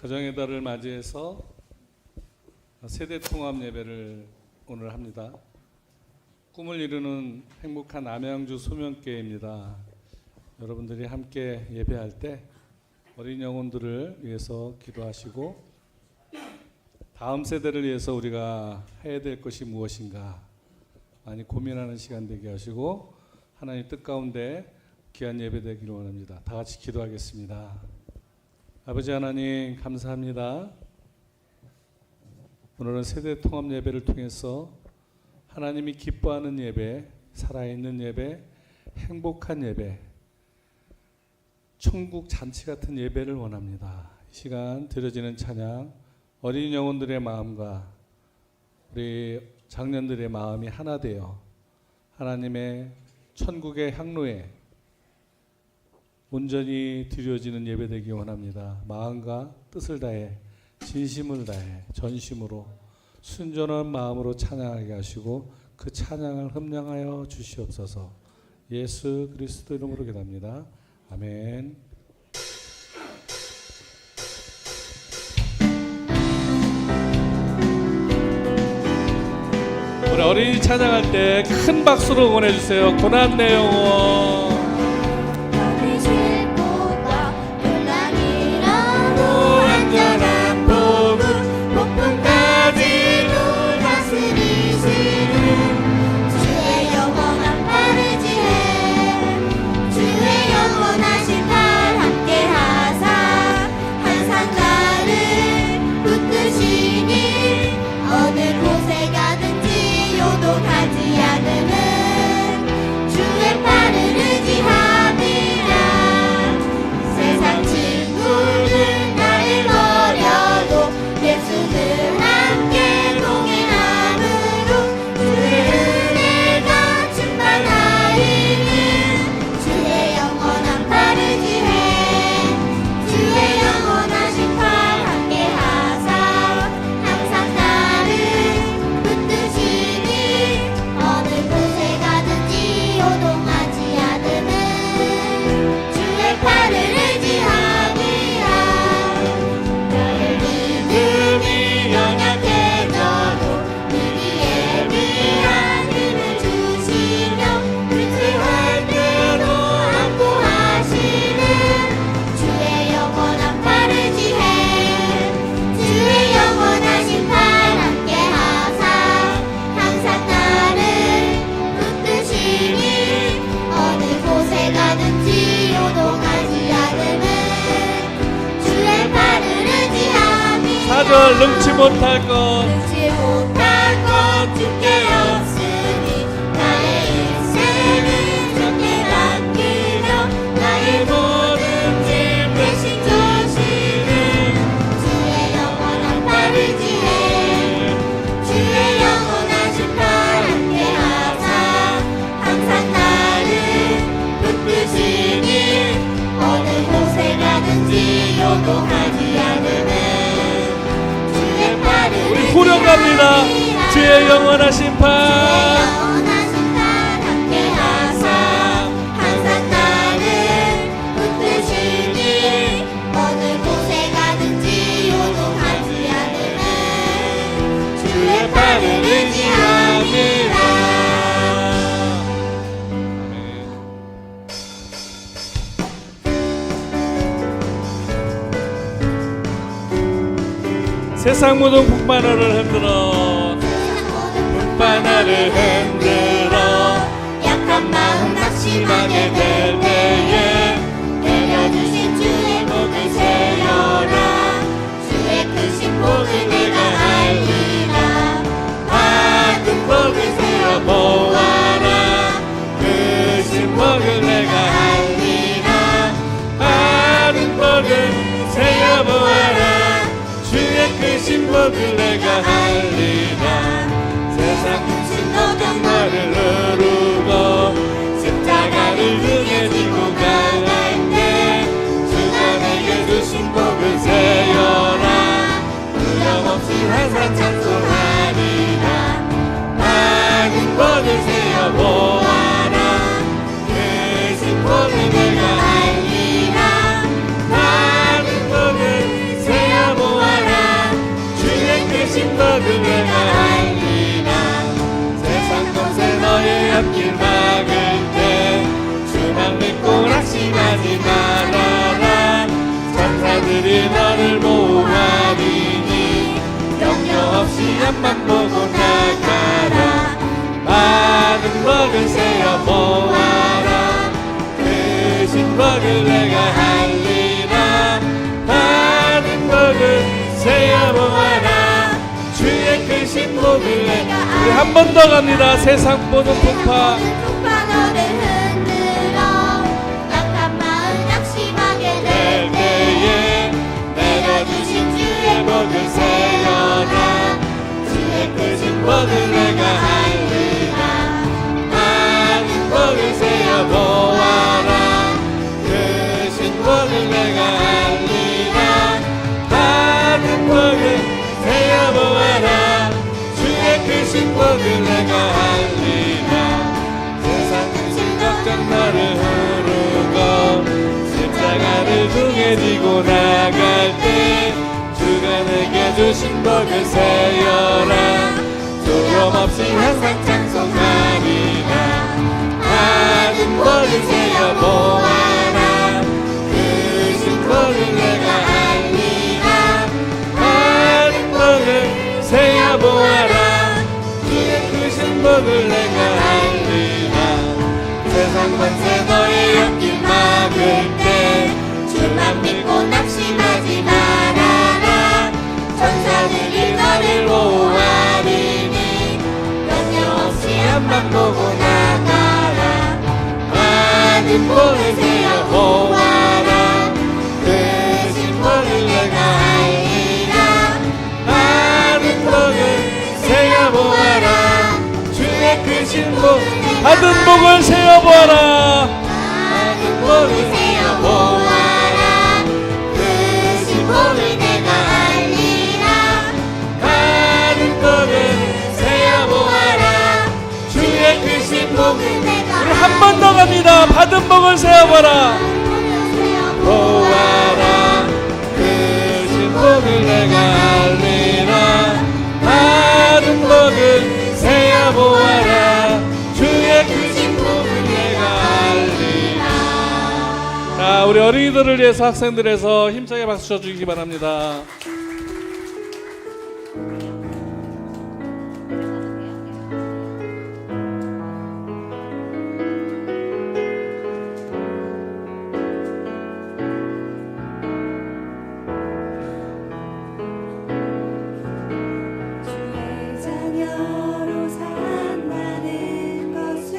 가정의 달을 맞이해서 세대 통합 예배를 오늘 합니다. 꿈을 이루는 행복한 남양주 소명교회입니다. 여러분들이 함께 예배할 때 어린 영혼들을 위해서 기도하시고 다음 세대를 위해서 우리가 해야 될 것이 무엇인가 많이 고민하는 시간 되게 하시고 하나님 뜻 가운데 귀한 예배 되기를 원합니다. 다 같이 기도하겠습니다. 아버지 하나님 감사합니다. 오늘은 세대 통합 예배를 통해서 하나님이 기뻐하는 예배, 살아있는 예배, 행복한 예배, 천국 잔치 같은 예배를 원합니다. 이 시간 드려지는 찬양, 어린 영혼들의 마음과 우리 장년들의 마음이 하나 되어 하나님의 천국의 향로에 온전히 드려지는 예배 되기 원합니다. 마음과 뜻을 다해 진심을 다해 전심으로 순전한 마음으로 찬양하게 하시고 그 찬양을 흠량하여 주시옵소서. 예수 그리스도 이름으로 기도합니다. 아멘. 우리 어린이 찬양할 때 큰 박수로 응원해주세요. 고난 내 영혼 능치 못할 것 주께 없으니 나의 인생은 주께 맡기며 나의 모든 짐 대신 주시는 주의 영원한 팔을 지해 주의 영원하신 팔 함께 하사 항상 나를 붙드시니 어느 곳에 가든지 요동하지 않으면 우리 후렴갑니다. 주의 영원하신 팔 함께 하사 항상 나를 붙드시니 어느 곳에 가든지 요동하지 않으면 주의 팔을 의지함이라. 세상 모든 북바다를 흔들어 북바다를 흔들어 약한 마음 낙심하게 될 때에 내려주신 주의 복을 세어라. 주의 크신 복을 내가 알리라. 받은 복을 세어 보아라. 크신 복을 내가 알리라. 받은 복을 세어 보아라. 주의 크신 복을 내가 알리라. 세상 크신 모든 너를 누르고 십자가를 등에 지고 가갈 때 주가 내게 주신 복을 세어라. 후렴없이 항상 찬송하리라. 많은 복을 세어 보아라. 크신 복을 내가 알리라. 많은 복을 세어 천사들이 너를 보호하리니 염려 없이 앞만 보고 나가라. 많은 복을 세어 보아라. 크신 복을 내가 알리라. 많은 복을 세어 보아라. 주의 크신 복을 내가 알리라. 우리 한 번 더 갑니다. 세상 보는 풍파 너를 흔들어 약한 마음 낙심하게 될 때에 내려주신 주의 복을 세어라. 주의 크신 복을 내가 알리라. 많은 복을 세어 보아라. 크신 복을 내가 알리라. 많은 복을 세어 보아라. 주의 크신 복을 내가 알리라. 세상 큰 걱정 너를 후르고 십자가를 등에 지고 나갈 때 주가 내게 주신 복을 세어라. 두려움 없이 항상 찬송하리라. 많은 복을 세어 보아라. 크신 복을 내가 알리라. 많은 복을 세어 보아라. 주의 크신 복을 내가 알리라. 세상 만세 너의 옆길 막을 때 주만 믿고 낙심하지 말아라. 천사들이 너를 보호하리니 염려 없이 앞만 보고 나가라. 많은 복을 세어 보아라. 크신 복을 내가 알리라. 많은 복을 세어 보아라. 주의 크신 복 받은 복을 세어 보아라. 많은 복을 세어 보아라. 크신 복을 내가 알리라. 많은 복을 세어 보아라. 주의 크신 복을 내가 우리 한 번 더 갑니다. 받은 복을 세어 보아라. 세어 보아라. 크신 복을 내가 알리라. 많은 복을 세어 보아라. 주의 크신 복을 내가 알리라. 자, 우리 어린이들을 위해서 학생들에서 힘차게 박수 쳐주시기 바랍니다. 주의 자녀로 산다는 것은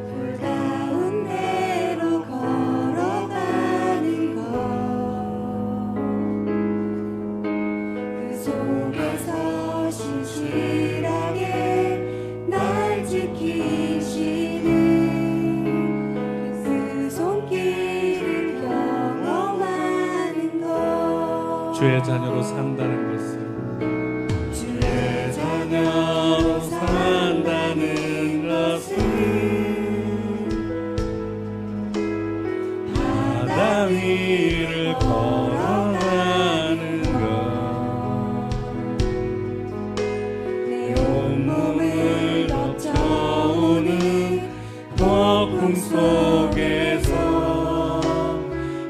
불 가운데로 걸어가는 것, 그 속에서 신실하게 날 지키시는 그 손길을 경험하는 것. 주의 자녀로 산다는 것은 주의 자녀로 산다는 것은 바다 위를 걸어가는 내 것, 온몸을 덮쳐오는 폭풍 속에서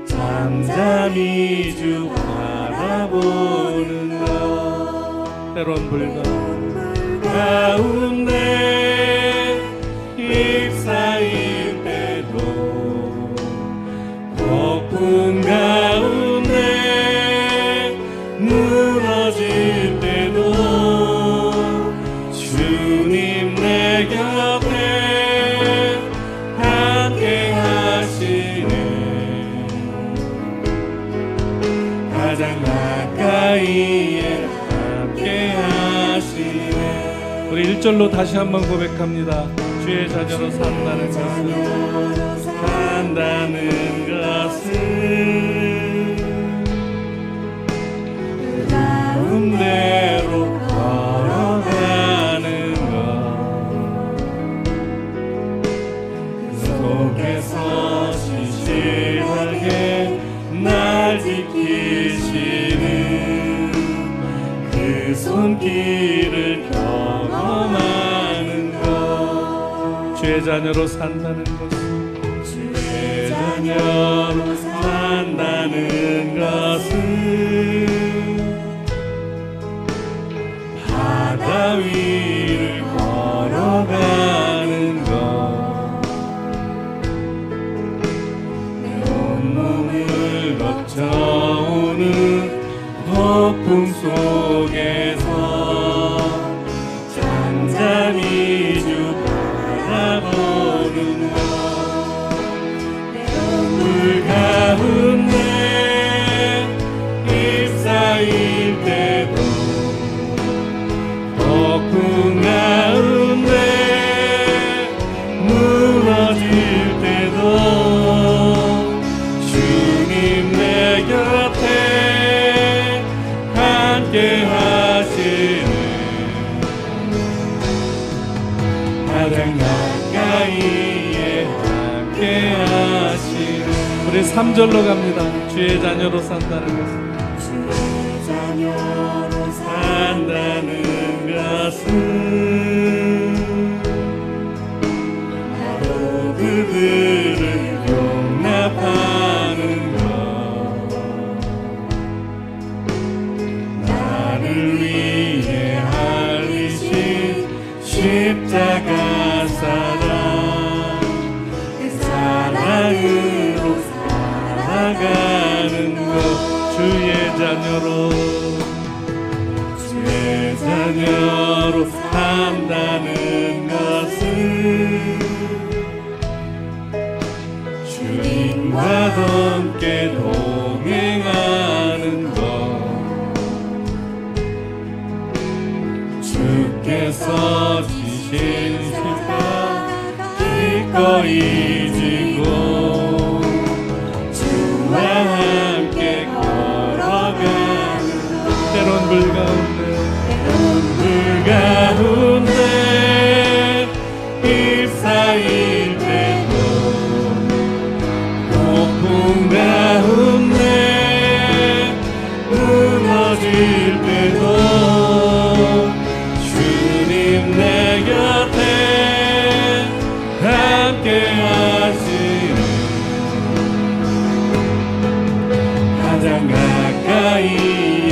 잠잠히 주 바라보는 것, 때론 불가 가운데 잎사일 때도 폭풍 가운데 무너질 때도 주님 내 곁에 함께 하시네. 가장 가까이에 함께 하시네. 우리 1절로 다시 한번 고백합니다. 주의 자녀로 산다는 것은 가운데로 걸어가는 것, 그 속에서 신실하게 날 지키시는 그 손길을 경험하는 것. 주의 자녀로 산다는 것은 주의 자녀 온몸을 덮쳐오는 폭풍 속에서 잔잔히 주 바라보는 것 불 가운데 잎사일 때도 폭풍 가운데 무너질 때도 주님 내 곁에 함께 하시는 가장 가까이에 함께 하시는 우리 3절로 갑니다. 주의 자녀로 산다는 것은 주의 자녀로 산다는 것은 나도 그들을 용납하는 것 나를 위해 알리신 십자가 사랑 그 사랑으로 살아가는 것 주의 자녀로 산다는 것은 주님과 함께 동행하는 것 주께서 지신 십자가 기꺼이 지고 주와 함께 걸어가는 때론 불 가운데 잎사일 때도 폭풍 가운데 무너질 때도 주님 내 곁에 함께 하시는 가장 가까이에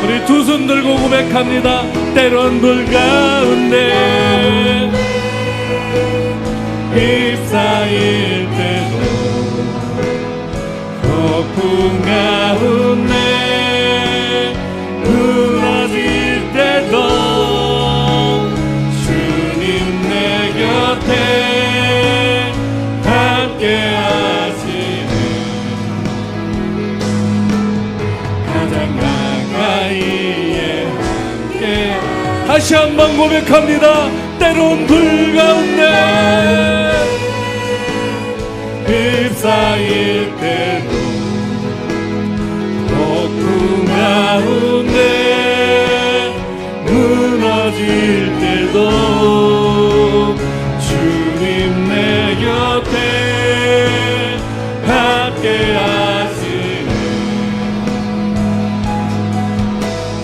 우리 두 손 들고 고백합니다. 때론 불 가운데 잎사일 때도 폭풍 가운데 무너질 때도 주님 내 곁에 함께 하시는 가장 가까이에 함께 다시 한번 고백합니다. 때론 불 가운데 잎사일 때도 폭풍 가운데 무너질 때도 주님 내 곁에 함께 하시는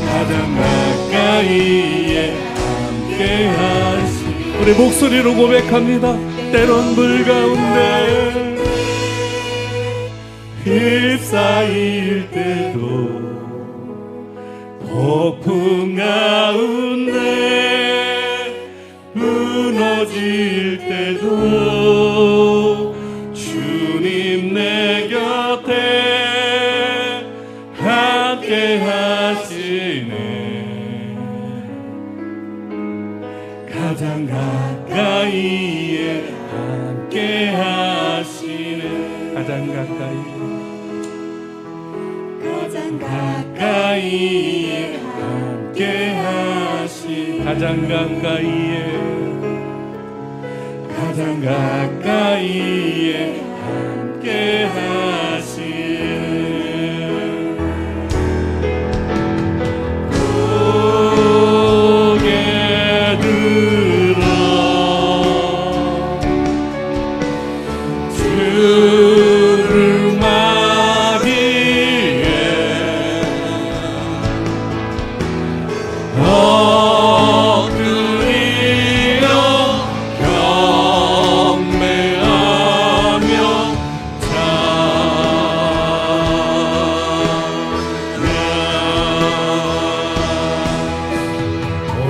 가장 가까이에 함께 하시는 우리 목소리로 고백합니다. 때론 불 가운데 잎사일 때도 폭풍 가운데 무너질 때도 주님 내 곁에 함께 하시네 가장 가까이에 함께 하시네 가장 가까이에 함께 하시네 가장 가까이에 함께 하시네 고개 들어 주를 맞이해 엎드리려 경배하며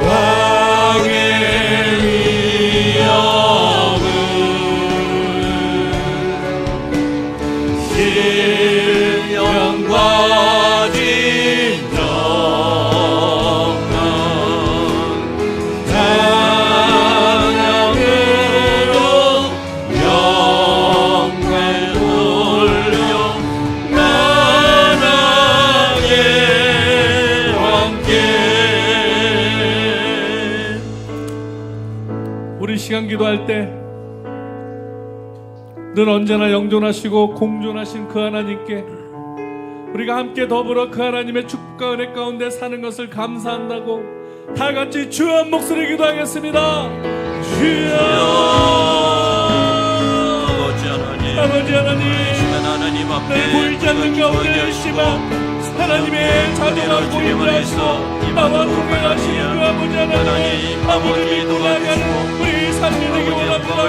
왕의 위엄을 신령과 진정한 찬양으로 영광 돌려 나라의 왕께. 우리 시간 기도할 때 늘 언제나 영존하시고 공존하신 그 하나님께 우리가 함께 더불어 그 하나님의 축복과 은혜 가운데 사는 것을 감사한다고 다 같이 주여 한 목소리 기도하겠습니다. 주여 아버지 하나님 늘 보이지 않는 가운데 있지만 하나님의 자녀가 보임하시고 나와 동행하시는 그 아버지 하나님 아버지를 돌아가는 우리 삶이 되기 원합니다.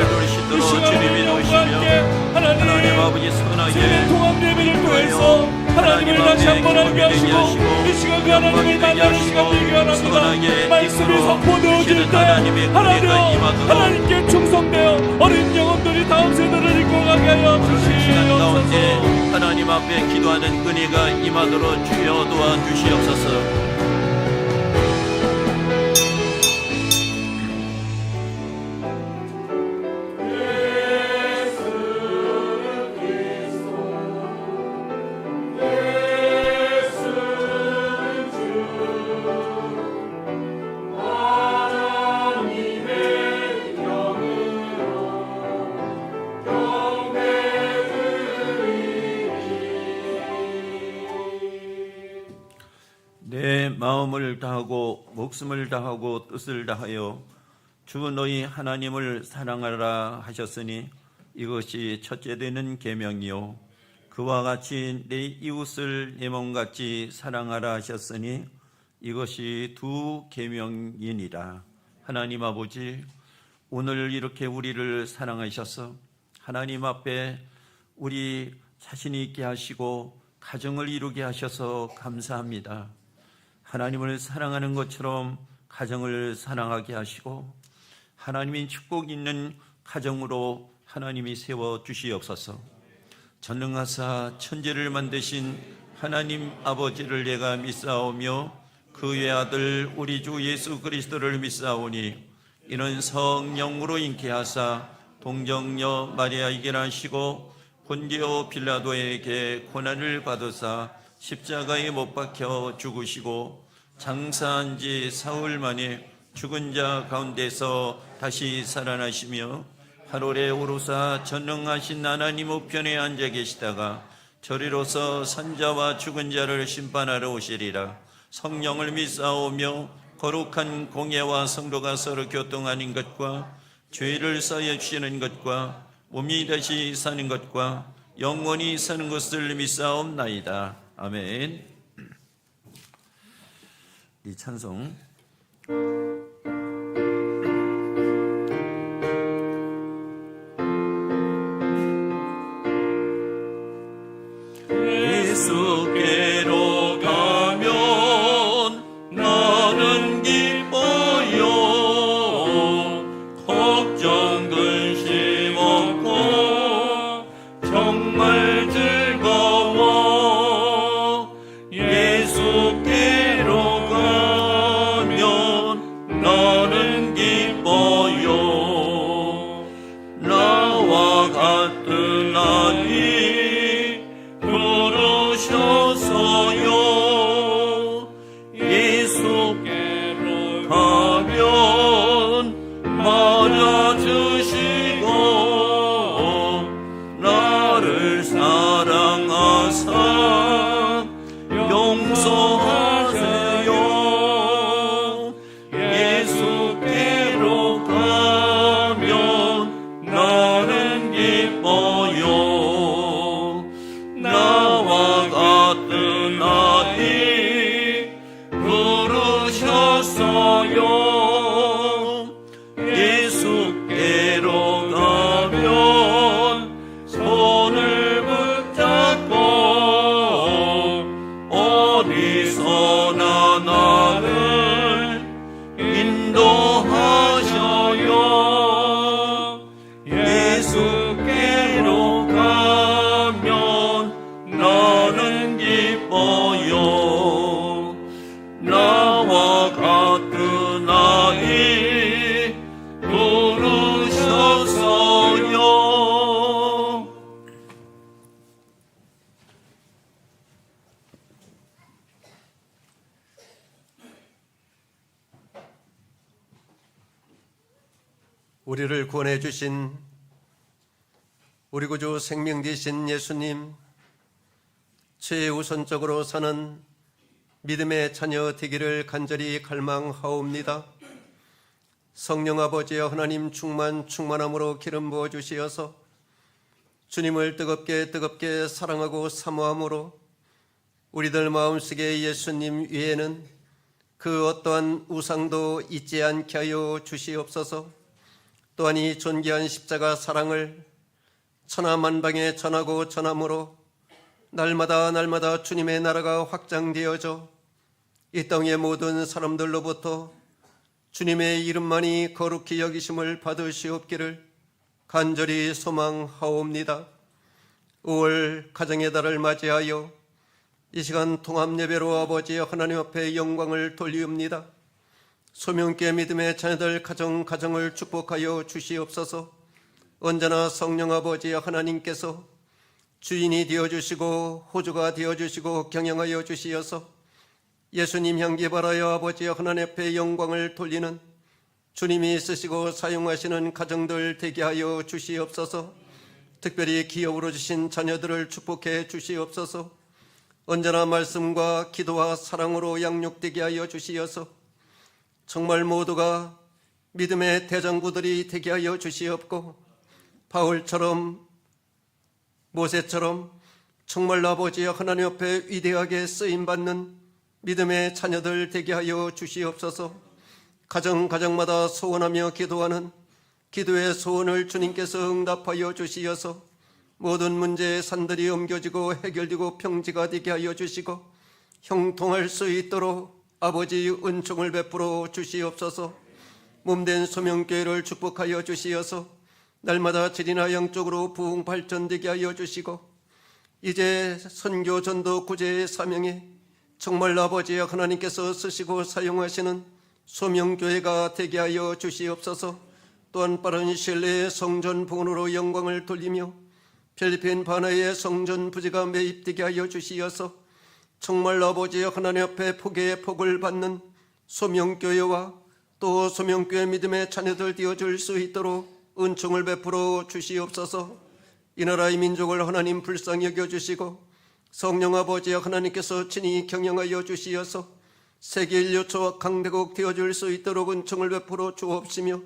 이 시간을 영과 함께 하나님 세례 통합 예배를 통해서 하나님을 다시 한번 알게 하시고 이 시간 그 하나님을 만나는 시간 되게 원합니다. 말씀이 선포되어질 때 하나님께 충성되어 어린 영혼들이 다음 세대를 이끌어 가게 하여 주시옵소서. 하나님 앞에 기도하는 은혜가 임하도록 주여 도와주시옵소서. 내 마음을 다하고 목숨을 다하고 뜻을 다하여 주 너희 하나님을 사랑하라 하셨으니 이것이 첫째 되는 계명이요 그와 같이 내 이웃을 내 몸같이 사랑하라 하셨으니 이것이 두 계명이니라. 하나님 아버지, 오늘 이렇게 우리를 사랑하셔서 하나님 앞에 우리 자신 있게 하시고 가정을 이루게 하셔서 감사합니다. 하나님을 사랑하는 것처럼 가정을 사랑하게 하시고 하나님의 축복 있는 가정으로 하나님이 세워주시옵소서. 전능하사 천지를 만드신 하나님 아버지를 내가 믿사오며 그 외아들 우리 주 예수 그리스도를 믿사오니 이는 성령으로 잉태하사 동정녀 마리아에게 나시고 본디오 빌라도에게 고난을 받으사 십자가에 못 박혀 죽으시고 장사한 지 사흘 만에 죽은 자 가운데서 다시 살아나시며 하늘에 오르사 전능하신 하나님 우편에 앉아 계시다가 저리로서 산자와 죽은 자를 심판하러 오시리라. 성령을 믿사오며 거룩한 공예와 성도가 서로 교통하는 것과 죄를 사여 주시는 것과 몸이 다시 사는 것과 영원히 사는 것을 믿사옵나이다. 아멘. 이 찬송 예수께로 가면 나는 기뻐요. 걱정 근심 없고 정말 즐거워. 예수께로 가면 나는 기뻐요. 나와 같은 아이 부르셨어요. 예수께로 가면 맞아주시고 나를 사랑하사 용서하세요. 예수께로 가면 나는 기뻐요. 나와 같은 아이 부르셨어요. 예수께로 가면 손을 우리를 구원해 주신 우리 구주 생명 되신 예수님, 최우선적으로 사는 믿음의 자녀 되기를 간절히 갈망하옵니다. 성령 아버지여 하나님 충만함으로 기름 부어 주시어서 주님을 뜨겁게 사랑하고 사모함으로 우리들 마음속에 예수님 위에는 그 어떠한 우상도 있지 않게 하여 주시옵소서. 또한 이 존귀한 십자가 사랑을 천하만방에 전하고 전함으로 날마다 주님의 나라가 확장되어져 이 땅의 모든 사람들로부터 주님의 이름만이 거룩히 여기심을 받으시옵기를 간절히 소망하옵니다. 5월 가정의 달을 맞이하여 이 시간 통합예배로 아버지 하나님 앞에 영광을 돌리옵니다. 소명교회 믿음의 자녀들 가정을 축복하여 주시옵소서. 언제나 성령 아버지 하나님께서 주인이 되어주시고 호주가 되어주시고 경영하여 주시어서 예수님 향기 바라여 아버지 하나님 앞에 영광을 돌리는 주님이 쓰시고 사용하시는 가정들 되게 하여 주시옵소서. 특별히 기업으로 주신 자녀들을 축복해 주시옵소서. 언제나 말씀과 기도와 사랑으로 양육되게 하여 주시어서 정말 모두가 믿음의 대장부들이 되게 하여 주시옵고 바울처럼 모세처럼 정말 아버지 하나님 앞에 위대하게 쓰임받는 믿음의 자녀들 되게 하여 주시옵소서. 가정마다 소원하며 기도하는 기도의 소원을 주님께서 응답하여 주시어서 모든 문제의 산들이 옮겨지고 해결되고 평지가 되게 하여 주시고 형통할 수 있도록 아버지 은총을 베풀어 주시옵소서. 몸된 소명교회를 축복하여 주시어서 날마다 질이나 영적으로 부흥 발전되게 하여 주시고 이제 선교 전도 구제의 사명에 정말 아버지 하나님께서 쓰시고 사용하시는 소명교회가 되게 하여 주시옵소서. 또한 빠른 시일 내에 성전 부흥으로 영광을 돌리며 필리핀 바나의 성전 부지가 매입되게 하여 주시어서 정말 아버지 하나님 앞에 복의 복을 받는 소명교회와 또 소명교회 믿음의 자녀들 되어줄 수 있도록 은총을 베풀어 주시옵소서. 이 나라의 민족을 하나님 불쌍히 여겨주시고 성령 아버지 하나님께서 친히 경영하여 주시어서 세계 인류 초학 강대국 되어줄 수 있도록 은총을 베풀어 주옵시며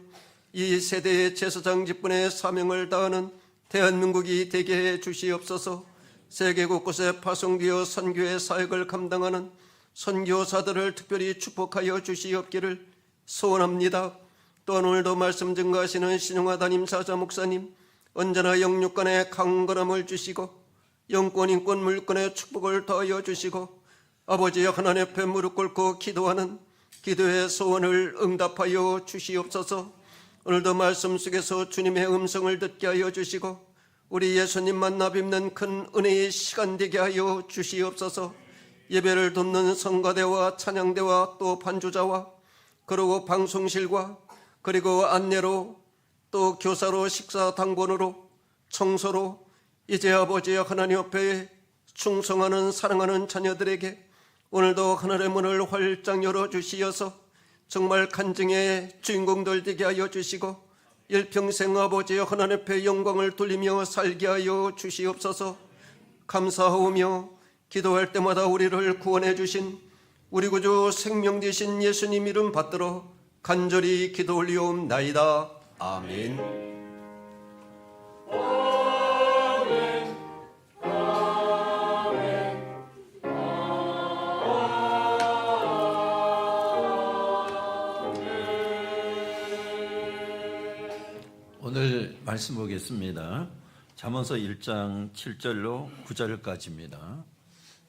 이 세대의 제사장 직분의 사명을 다하는 대한민국이 되게 해 주시옵소서. 세계 곳곳에 파송되어 선교의 사역을 감당하는 선교사들을 특별히 축복하여 주시옵기를 소원합니다. 또한 오늘도 말씀 증거하시는 신용화 담임 사자 목사님 언제나 영육간에 강건함을 주시고 영권 인권 물권의 축복을 더하여 주시고 아버지 하나님 앞에 무릎 꿇고 기도하는 기도의 소원을 응답하여 주시옵소서. 오늘도 말씀 속에서 주님의 음성을 듣게 하여 주시고 우리 예수님 만나 뵙는 큰 은혜의 시간 되게 하여 주시옵소서. 예배를 돕는 성가대와 찬양대와 또 반주자와 그리고 방송실과 그리고 안내로 또 교사로 식사 당번으로 청소로 이제 아버지 하나님 앞에 충성하는 사랑하는 자녀들에게 오늘도 하늘의 문을 활짝 열어주시어서 정말 간증의 주인공들 되게 하여 주시고 일평생 아버지 하나님 앞에 영광을 돌리며 살게 하여 주시옵소서. 감사하오며 기도할 때마다 우리를 구원해 주신 우리 구주 생명 되신 예수님 이름 받들어 간절히 기도 올리옵나이다. 아멘. 오늘 말씀 보겠습니다. 잠언서 1장 7절로 9절까지입니다.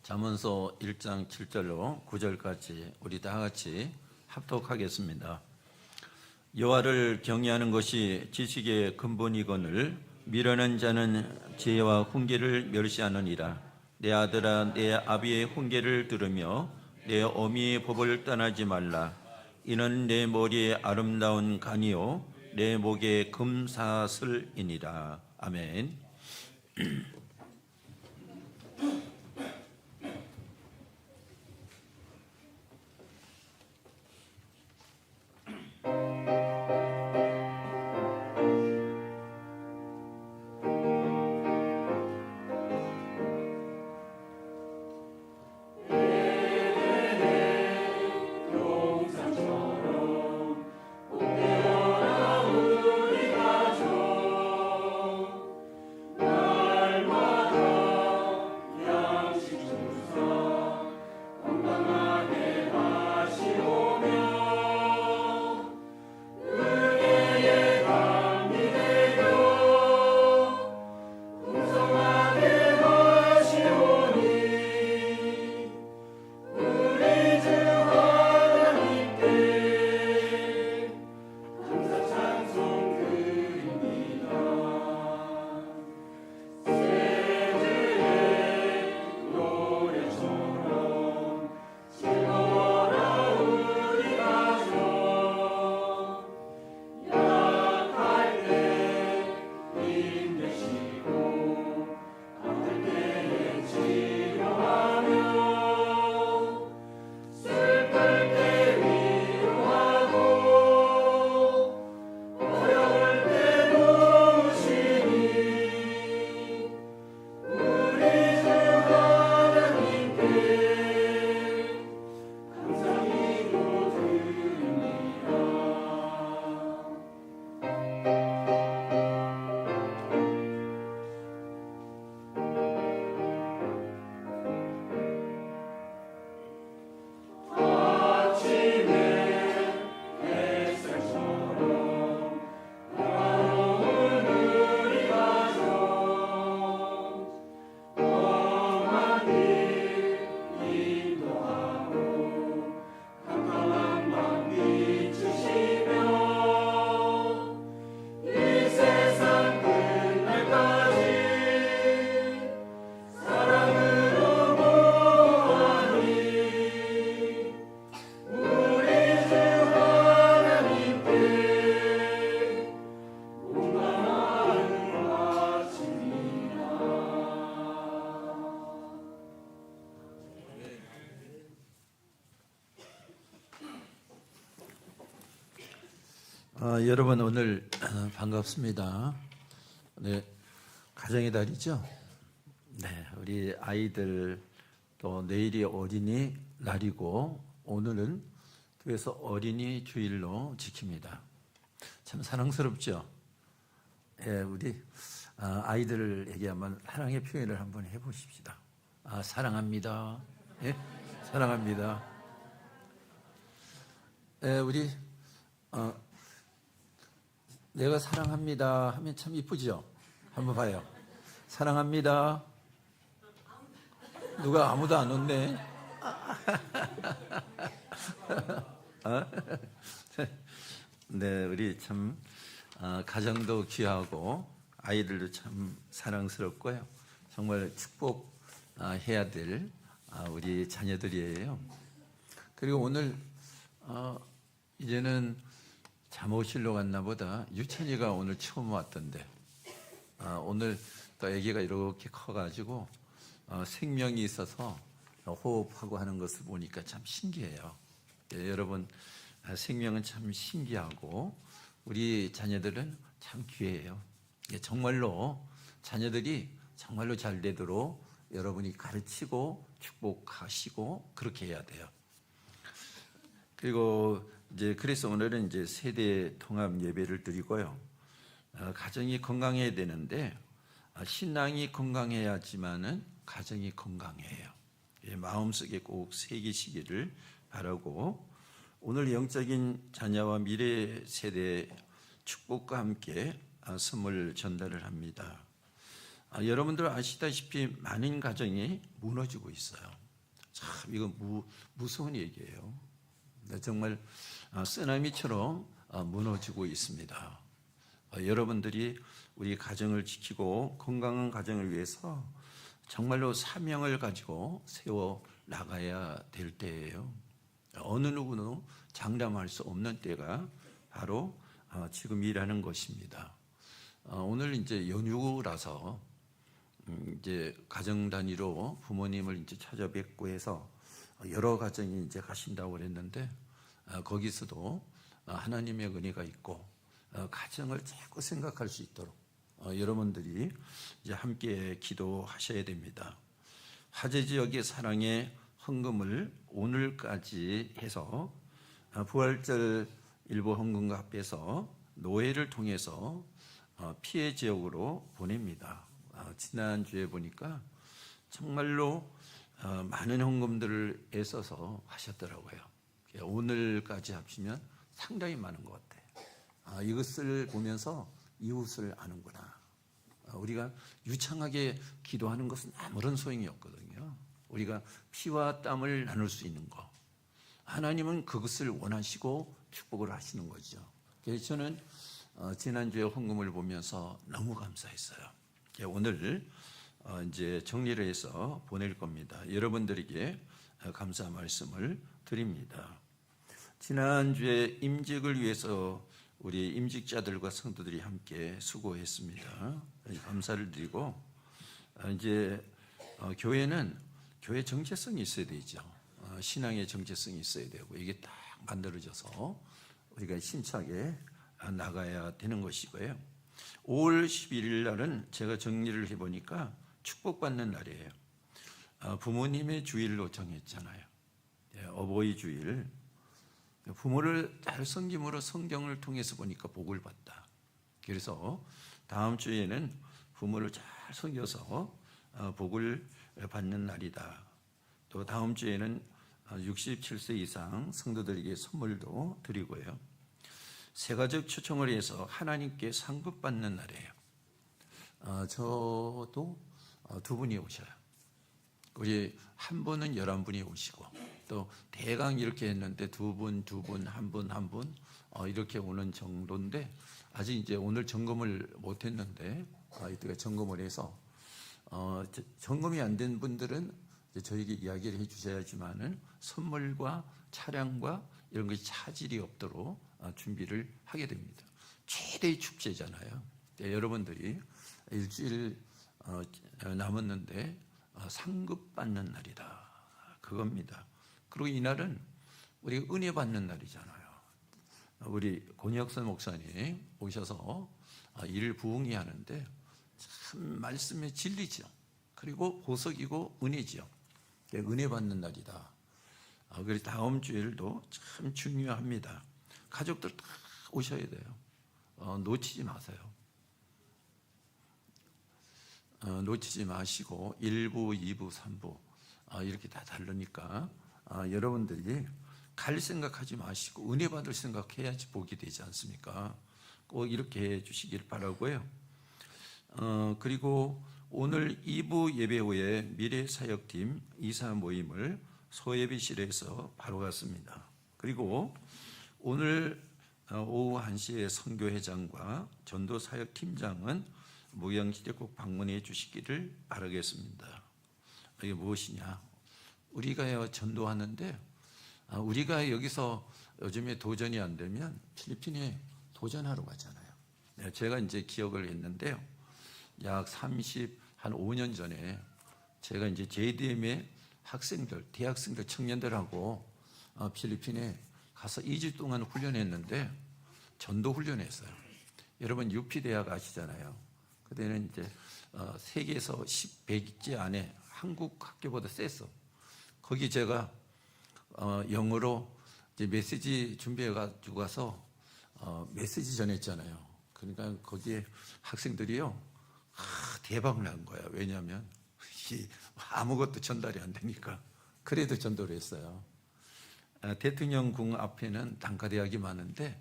잠언서 1장 7절로 9절까지 우리 다 같이 합독하겠습니다. 여호와를 경외하는 것이 지식의 근본이거늘 미련한 자는 지혜와 훈계를 멸시하느니라. 내 아들아 내 아비의 훈계를 들으며 내 어미의 법을 떠나지 말라. 이는 내 머리에 아름다운 간이요 내 목에 금사슬이니라. 아멘. 여러분 오늘 반갑습니다. 네, 가정의 달이죠. 네, 우리 아이들 또 내일이 어린이 날이고 오늘은 교회에서 어린이 주일로 지킵니다. 참 사랑스럽죠. 예, 우리 아이들에게 한번 사랑의 표현을 한번 해보십시다. 사랑합니다. 예, 사랑합니다. 예, 우리 내가 사랑합니다 하면 참 이쁘죠? 한번 봐요. 사랑합니다. 누가 아무도 안 웃네. 네, 우리 참 가정도 귀하고 아이들도 참 사랑스럽고요. 정말 축복해야 될 우리 자녀들이에요. 그리고 오늘 이제는 잠옷실로 갔나 보다. 유찬이가 오늘 처음 왔던데 오늘 또 아기가 이렇게 커가지고 생명이 있어서 호흡하고 하는 것을 보니까 참 신기해요. 예, 여러분 생명은 참 신기하고 우리 자녀들은 참 귀해요. 예, 정말로 자녀들이 정말로 잘 되도록 여러분이 가르치고 축복하시고 그렇게 해야 돼요. 그리고 이제 그래서 오늘은 이제 세대 통합 예배를 드리고요. 가정이 건강해야 되는데 신앙이 건강해야지만은 가정이 건강해요. 예, 마음속에 꼭 새기시기를 바라고 오늘 영적인 자녀와 미래 세대 축복과 함께 선물 전달을 합니다. 여러분들 아시다시피 많은 가정이 무너지고 있어요. 참 이건 무서운 얘기예요. 정말 쓰나미처럼 무너지고 있습니다. 여러분들이 우리 가정을 지키고 건강한 가정을 위해서 정말로 사명을 가지고 세워 나가야 될 때예요. 어느 누구는 장담할 수 없는 때가 바로 지금이라는 것입니다. 오늘 이제 연휴라서 이제 가정 단위로 부모님을 이제 찾아뵙고 해서 여러 가정이 이제 가신다고 그랬는데 거기서도 하나님의 은혜가 있고 가정을 자꾸 생각할 수 있도록 여러분들이 이제 함께 기도하셔야 됩니다. 화재 지역의 사랑의 헌금을 오늘까지 해서 부활절 일부 헌금과 합해서 노예를 통해서 피해 지역으로 보냅니다. 지난주에 보니까 정말로 많은 헌금들을 애써서 하셨더라고요. 오늘까지 합치면 상당히 많은 것 같아요. 이것을 보면서 이웃을 아는구나. 우리가 유창하게 기도하는 것은 아무런 소용이 없거든요. 우리가 피와 땀을 나눌 수 있는 것. 하나님은 그것을 원하시고 축복을 하시는 거죠. 그래서 저는 지난주에 헌금을 보면서 너무 감사했어요. 오늘 이제 정리를 해서 보낼 겁니다. 여러분들에게 감사 말씀을 드립니다. 지난주에 임직을 위해서 우리 임직자들과 성도들이 함께 수고했습니다. 감사를 드리고 이제 교회는 교회 정체성이 있어야 되죠. 신앙의 정체성이 있어야 되고 이게 딱 만들어져서 우리가 힘차게 나가야 되는 것이고요. 5월 11일 날은 제가 정리를 해보니까 축복받는 날이에요. 부모님의 주일로 정했잖아요. 어버이 주일. 부모를 잘 섬김으로 성경을 통해서 보니까 복을 받다. 그래서 다음 주에는 부모를 잘 섬겨서 복을 받는 날이다. 또 다음 주에는 67세 이상 성도들에게 선물도 드리고요. 세가족 초청을 해서 하나님께 상급받는 날이에요. 저도 두 분이 오셔요. 우리 한 분은 11분이 오시고 또 대강 이렇게 했는데 두 분, 한 분 이렇게 오는 정도인데 아직 이제 오늘 점검을 못 했는데 이때가 점검을 해서 점검이 안 된 분들은 이제 저에게 이야기를 해 주셔야지만은 선물과 차량과 이런 것이 차질이 없도록 준비를 하게 됩니다. 최대의 축제잖아요. 여러분들이 일주일 남았는데 상급 받는 날이다. 그겁니다. 그리고 이날은 우리가 은혜 받는 날이잖아요. 우리 권혁선 목사님 오셔서 이를 부응히 하는데 참 말씀의 진리죠. 그리고 보석이고 은혜죠. 은혜 받는 날이다. 그래서 다음 주일도 참 중요합니다. 가족들 다 오셔야 돼요. 놓치지 마세요. 놓치지 마시고 1부, 2부, 3부 이렇게 다 다르니까 여러분들이 갈 생각하지 마시고 은혜 받을 생각해야지 복이 되지 않습니까? 꼭 이렇게 해 주시길 바라고요. 그리고 오늘 2부 예배 후에 미래사역팀 이사 모임을 소예비실에서 바로 갔습니다. 그리고 오늘 오후 1시에 선교회장과 전도사역팀장은 무영시대 꼭 방문해 주시기를 바라겠습니다. 이게 무엇이냐? 우리가 전도하는데 우리가 여기서 요즘에 도전이 안 되면 필리핀에 도전하러 가잖아요. 제가 이제 기억을 했는데요. 약 5년 전에 제가 이제 JDM의 학생들, 대학생들, 청년들하고 필리핀에 가서 2주 동안 훈련했는데 전도 훈련했어요. 여러분 UP 대학 아시잖아요. 그때는 이제 세계에서 100개 안에 한국 학교보다 셌어. 거기 제가 영어로 이제 메시지 준비해 가지고 가서 메시지 전했잖아요. 그러니까 거기에 학생들이요 대박 난 거야. 왜냐하면 아무것도 전달이 안 되니까. 그래도 전도를 했어요. 대통령궁 앞에는 단과대학이 많은데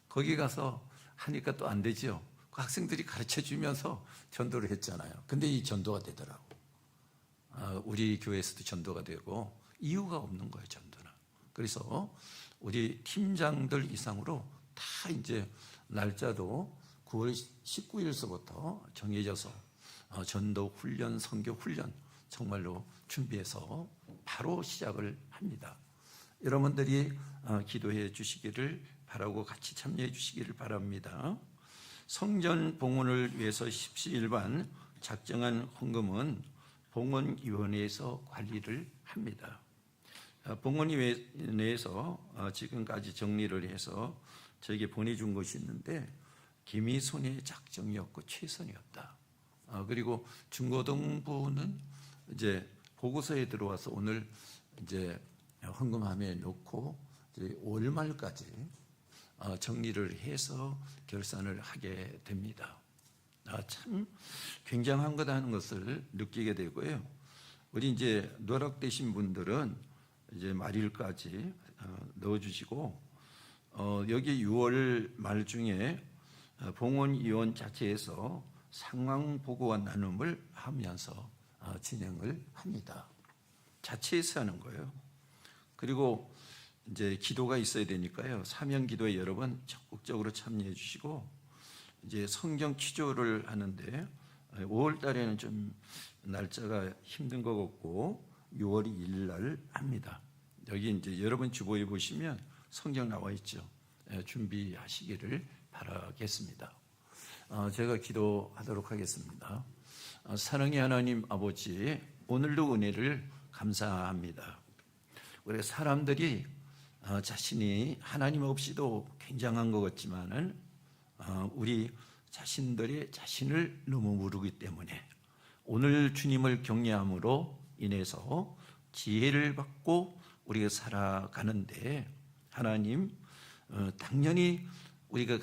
거기 가서 하니까 또 안 되죠. 그 학생들이 가르쳐 주면서 전도를 했잖아요. 근데 이 전도가 되더라고. 우리 교회에서도 전도가 되고 이유가 없는 거예요, 전도는. 그래서 우리 팀장들 이상으로 다 이제 날짜도 9월 19일서부터 정해져서 전도 훈련, 선교 훈련 정말로 준비해서 바로 시작을 합니다. 여러분들이 기도해 주시기를 바라고 같이 참여해 주시기를 바랍니다. 성전 봉헌을 위해서 십시일반 작정한 헌금은 봉헌위원회에서 관리를 합니다. 봉헌위원회에서 지금까지 정리를 해서 저에게 보내준 것이 있는데 김희손의 작정이었고 최선이었다. 그리고 중고등부는 이제 보고서에 들어와서 오늘 이제 헌금함에 넣고 이제 5월 말까지 정리를 해서 결산을 하게 됩니다. 참 굉장한 거다 하는 것을 느끼게 되고요. 우리 이제 누락되신 분들은 이제 말일까지 넣어주시고 여기 6월 말 중에 봉헌위원 자체에서 상황 보고와 나눔을 하면서 진행을 합니다. 자체에서 하는 거예요. 그리고 이제 기도가 있어야 되니까요. 사명 기도에 여러분 적극적으로 참여해 주시고 이제 성경 취조를 하는데 5월 달에는 좀 날짜가 힘든 것 같고 6월 2일 날 합니다. 여기 이제 여러분 주보에 보시면 성경 나와 있죠. 준비하시기를 바라겠습니다. 제가 기도하도록 하겠습니다. 사랑의 하나님 아버지, 오늘도 은혜를 감사합니다. 우리 사람들이 자신이 하나님 없이도 굉장한 것 같지만은 우리 자신들이 자신을 너무 모르기 때문에 오늘 주님을 경외함으로 인해서 지혜를 받고 우리가 살아가는데 하나님 당연히 우리가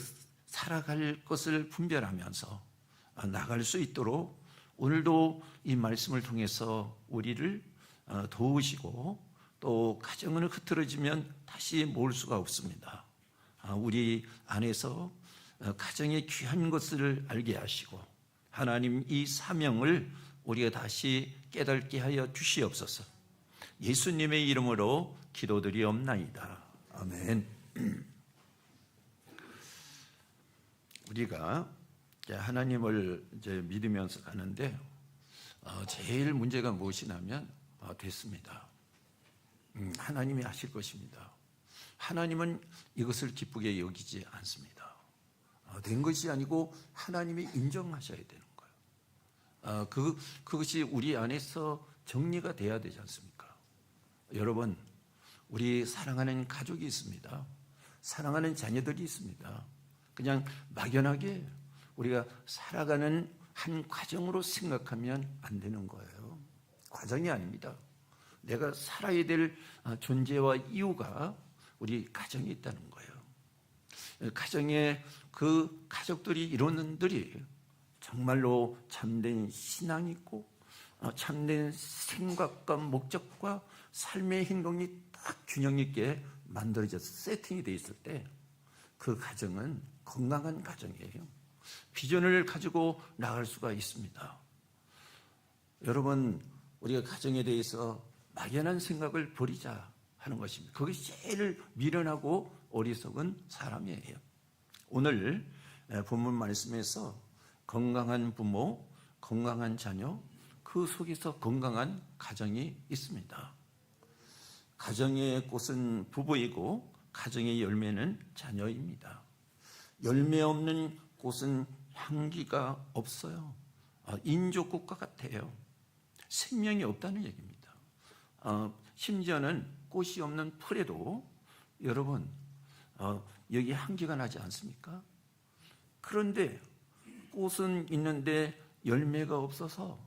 살아갈 것을 분별하면서 나갈 수 있도록 오늘도 이 말씀을 통해서 우리를 도우시고 또 가정을 흐트러지면 다시 모을 수가 없습니다. 우리 안에서 가정의 귀한 것을 알게 하시고 하나님 이 사명을 우리가 다시 깨닫게 하여 주시옵소서. 예수님의 이름으로 기도드리옵나이다. 아멘. 우리가 하나님을 이제 믿으면서 가는데 제일 문제가 무엇이냐면 됐습니다. 하나님이 하실 것입니다. 하나님은 이것을 기쁘게 여기지 않습니다. 된 것이 아니고 하나님이 인정하셔야 되는 거예요. 그것이 우리 안에서 정리가 돼야 되지 않습니까? 여러분, 우리 사랑하는 가족이 있습니다. 사랑하는 자녀들이 있습니다. 그냥 막연하게 우리가 살아가는 한 과정으로 생각하면 안 되는 거예요. 과정이 아닙니다. 내가 살아야 될 존재와 이유가 우리 가정에 있다는 거예요. 가정에 그 가족들이 이루는들이 정말로 참된 신앙이 있고 참된 생각과 목적과 삶의 행동이 딱 균형 있게 만들어져서 세팅이 되어 있을 때 그 가정은 건강한 가정이에요. 비전을 가지고 나갈 수가 있습니다. 여러분, 우리가 가정에 대해서 막연한 생각을 버리자 하는 것입니다. 그것이 제일 미련하고 어리석은 사람이에요. 오늘 본문 말씀에서 건강한 부모, 건강한 자녀, 그 속에서 건강한 가정이 있습니다. 가정의 꽃은 부부이고 가정의 열매는 자녀입니다. 열매 없는 꽃은 향기가 없어요. 인조꽃과 같아요. 생명이 없다는 얘기입니다. 심지어는 꽃이 없는 풀에도 여러분 여기 향기가 나지 않습니까? 그런데 꽃은 있는데 열매가 없어서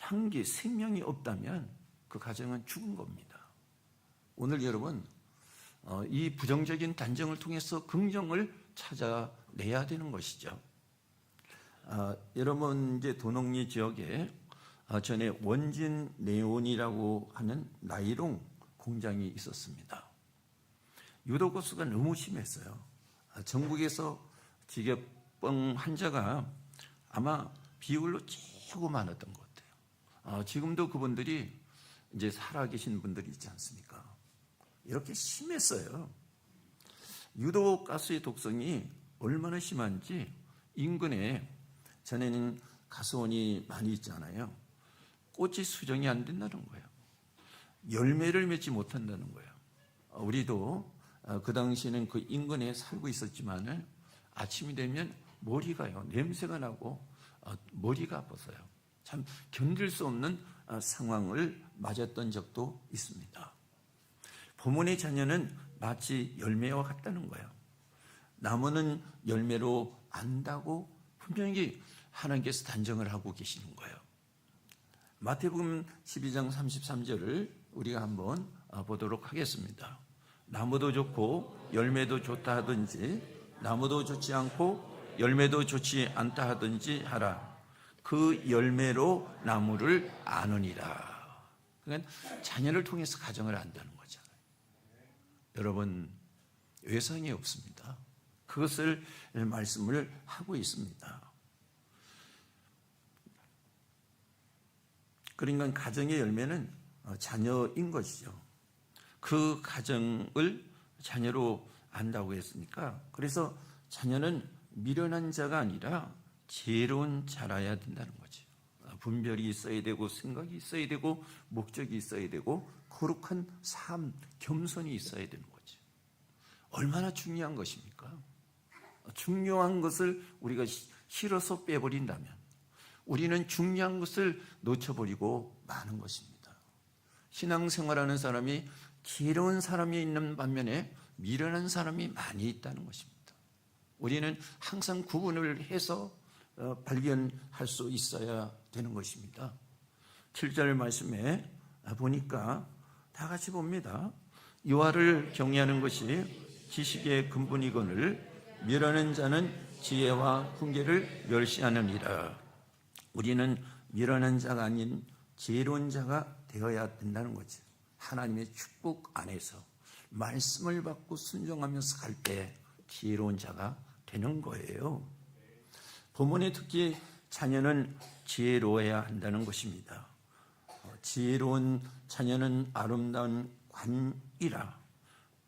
향기, 생명이 없다면 그 가정은 죽은 겁니다. 오늘 여러분 이 부정적인 단정을 통해서 긍정을 찾아내야 되는 것이죠. 여러분 이제 도농리 지역에 전에 원진 네온이라고 하는 나이롱 공장이 있었습니다. 유독호수가 너무 심했어요. 전국에서 기계병 환자가 아마 비율로 최고 많았던 것 같아요. 지금도 그분들이 이제 살아계신 분들이 있지 않습니까? 이렇게 심했어요. 유독가스의 독성이 얼마나 심한지 인근에 전에는 가수원이 많이 있잖아요. 꽃이 수정이 안 된다는 거예요. 열매를 맺지 못한다는 거예요. 우리도 그 당시에는 그 인근에 살고 있었지만 아침이 되면 머리가요, 냄새가 나고 머리가 아팠어요. 참 견딜 수 없는 상황을 맞았던 적도 있습니다. 부모의 자녀는 마치 열매와 같다는 거예요. 나무는 열매로 안다고 분명히 하나님께서 단정을 하고 계시는 거예요. 마태복음 12장 33절을 우리가 한번 보도록 하겠습니다. 나무도 좋고 열매도 좋다 하든지 나무도 좋지 않고 열매도 좋지 않다 하든지 하라. 그 열매로 나무를 아느니라. 그러니까 자녀를 통해서 가정을 안다는 거잖아요. 여러분, 외상이 없습니다. 그것을 말씀을 하고 있습니다. 그러니까 가정의 열매는 자녀인 것이죠. 그 가정을 자녀로 안다고 했으니까, 그래서 자녀는 미련한 자가 아니라 지혜로운 자라야 된다는 거죠. 분별이 있어야 되고 생각이 있어야 되고 목적이 있어야 되고 거룩한 삶, 겸손이 있어야 되는 거죠. 얼마나 중요한 것입니까? 중요한 것을 우리가 싫어서 빼버린다면 우리는 중요한 것을 놓쳐버리고 마는 것입니다. 신앙생활하는 사람이 지혜로운 사람이 있는 반면에 미련한 사람이 많이 있다는 것입니다. 우리는 항상 구분을 해서 발견할 수 있어야 되는 것입니다. 7절 말씀에 보니까 다 같이 봅니다. 여호와를 경외하는 것이 지식의 근본이거늘 미련한 자는 지혜와 훈계를 멸시하느니라. 우리는 미련한 자가 아닌 지혜로운 자가 되어야 된다는 거죠. 하나님의 축복 안에서 말씀을 받고 순종하면서 갈 때 지혜로운 자가 되는 거예요. 본문에 특히 자녀는 지혜로워야 한다는 것입니다. 지혜로운 자녀는 아름다운 관이라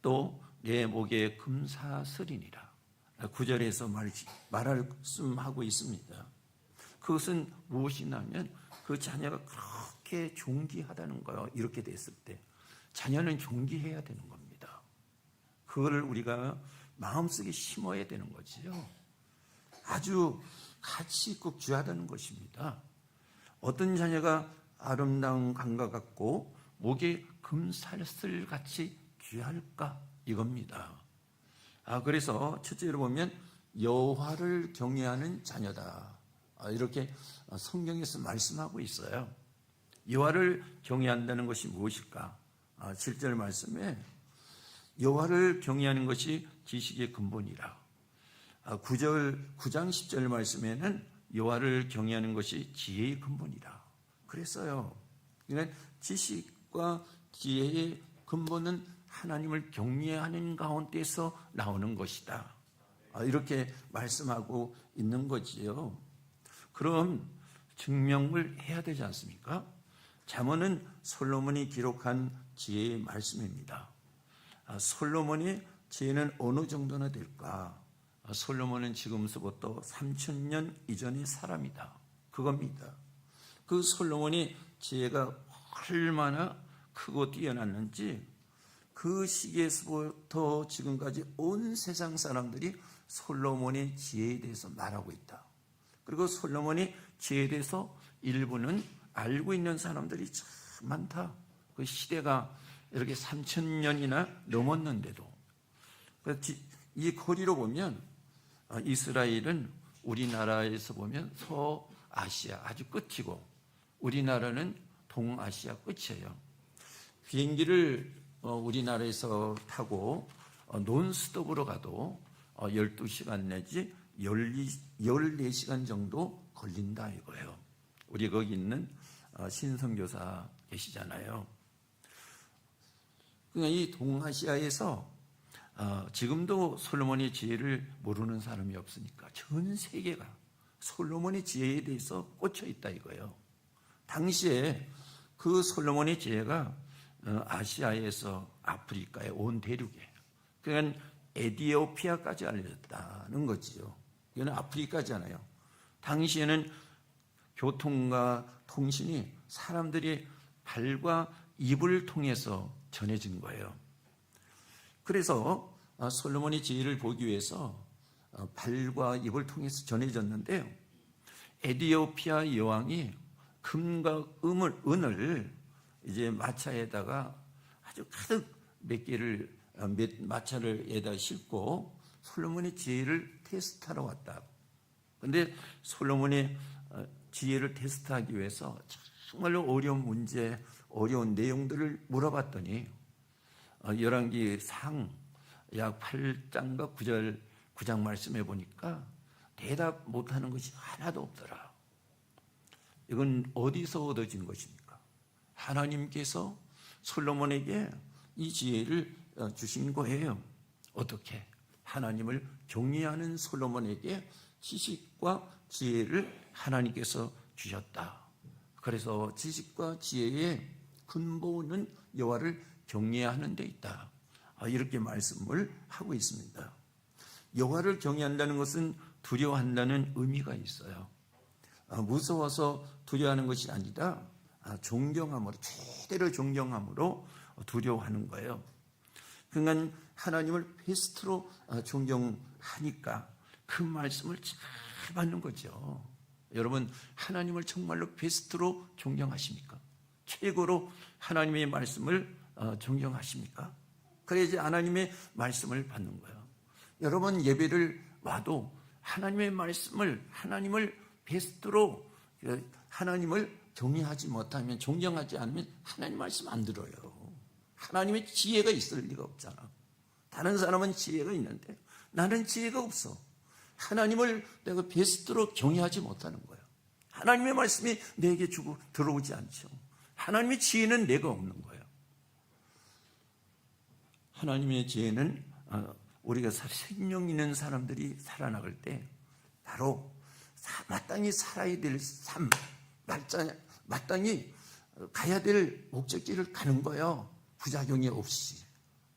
또 내 목에 금사슬이니라. 9절에서 말씀하고 있습니다. 그것은 무엇이냐면 그 자녀가 그렇게 존귀하다는 거예요. 이렇게 됐을 때 자녀는 존귀해야 되는 겁니다. 그거를 우리가 마음속에 심어야 되는 거지요. 아주 가치 있고 귀하다는 것입니다. 어떤 자녀가 아름다운 관과 같고 목에 금살슬 같이 귀할까? 이겁니다. 그래서 첫째로 보면 여호와를 경외하는 자녀다. 이렇게 성경에서 말씀하고 있어요. 여호와를 경외한다는 것이 무엇일까? 7절 말씀에 여호와를 경외하는 것이 지식의 근본이라. 9장 10절 말씀에는 여호와를 경외하는 것이 지혜의 근본이라 그랬어요. 그러니까 지식과 지혜의 근본은 하나님을 경외하는 가운데서 나오는 것이다. 이렇게 말씀하고 있는 거지요. 그럼 증명을 해야 되지 않습니까? 잠언은 솔로몬이 기록한 지혜의 말씀입니다. 솔로몬의 지혜는 어느 정도나 될까? 솔로몬은 지금서부터 3000년 이전의 사람이다. 그겁니다. 그 솔로몬이 지혜가 얼마나 크고 뛰어났는지 그 시기에서부터 지금까지 온 세상 사람들이 솔로몬의 지혜에 대해서 말하고 있다. 그리고 솔로몬이 지혜에 대해서 일부는 알고 있는 사람들이 참 많다. 그 시대가 이렇게 3000년이나 넘었는데도. 이 거리로 보면 이스라엘은 우리나라에서 보면 서아시아 아주 끝이고 우리나라는 동아시아 끝이에요. 비행기를 우리나라에서 타고 논스톱으로 가도 12시간 내지 14시간 정도 걸린다 이거예요. 우리 거기 있는 신성교사 계시잖아요. 그러니까 이 동아시아에서 지금도 솔로몬의 지혜를 모르는 사람이 없으니까 전 세계가 솔로몬의 지혜에 대해서 꽂혀 있다 이거예요. 당시에 그 솔로몬의 지혜가 아시아에서 아프리카의 온 대륙에 그러니까 에티오피아까지 알려졌다는 거지요. 이건 아프리카잖아요. 당시에는 교통과 통신이 사람들이 발과 입을 통해서 전해진 거예요. 그래서 솔로몬의 지혜를 보기 위해서 발과 입을 통해서 전해졌는데요. 에티오피아 여왕이 금과 은을 이제 마차에다가 아주 가득 몇 마차를 에다 싣고 솔로몬의 지혜를 테스트하러 왔다. 그런데 솔로몬의 지혜를 테스트하기 위해서 정말로 어려운 문제, 어려운 내용들을 물어봤더니 열왕기 상 약 8장과 9장 말씀해 보니까 대답 못하는 것이 하나도 없더라. 이건 어디서 얻어진 것입니까? 하나님께서 솔로몬에게 이 지혜를 주신 거예요. 어떻게? 하나님을 경외하는 솔로몬에게 지식과 지혜를 하나님께서 주셨다. 그래서 지식과 지혜의 근본은 여호와를 경외하는 데 있다. 이렇게 말씀을 하고 있습니다. 여호와를 경외한다는 것은 두려워한다는 의미가 있어요. 무서워서 두려워하는 것이 아니라 존경함으로, 최대로 존경함으로 두려워하는 거예요. 그러니까 하나님을 베스트로 존경하니까 그 말씀을 잘 받는 거죠. 여러분, 하나님을 정말로 베스트로 존경하십니까? 최고로 하나님의 말씀을 존경하십니까? 그래야지 하나님의 말씀을 받는 거예요. 여러분, 예배를 와도 하나님의 말씀을, 하나님을 베스트로, 하나님을 경외하지 못하면, 존경하지 않으면 하나님 말씀 안 들어요. 하나님의 지혜가 있을 리가 없잖아. 다른 사람은 지혜가 있는데 나는 지혜가 없어. 하나님을 내가 베스트로 경외하지 못하는 거예요. 하나님의 말씀이 내게 들어오지 않죠. 하나님의 지혜는 내가 없는 거예요. 하나님의 지혜는 우리가 생명 있는 사람들이 살아나갈 때 바로 마땅히 살아야 될 삶, 마땅히 가야 될 목적지를 가는 거예요. 부작용이 없이,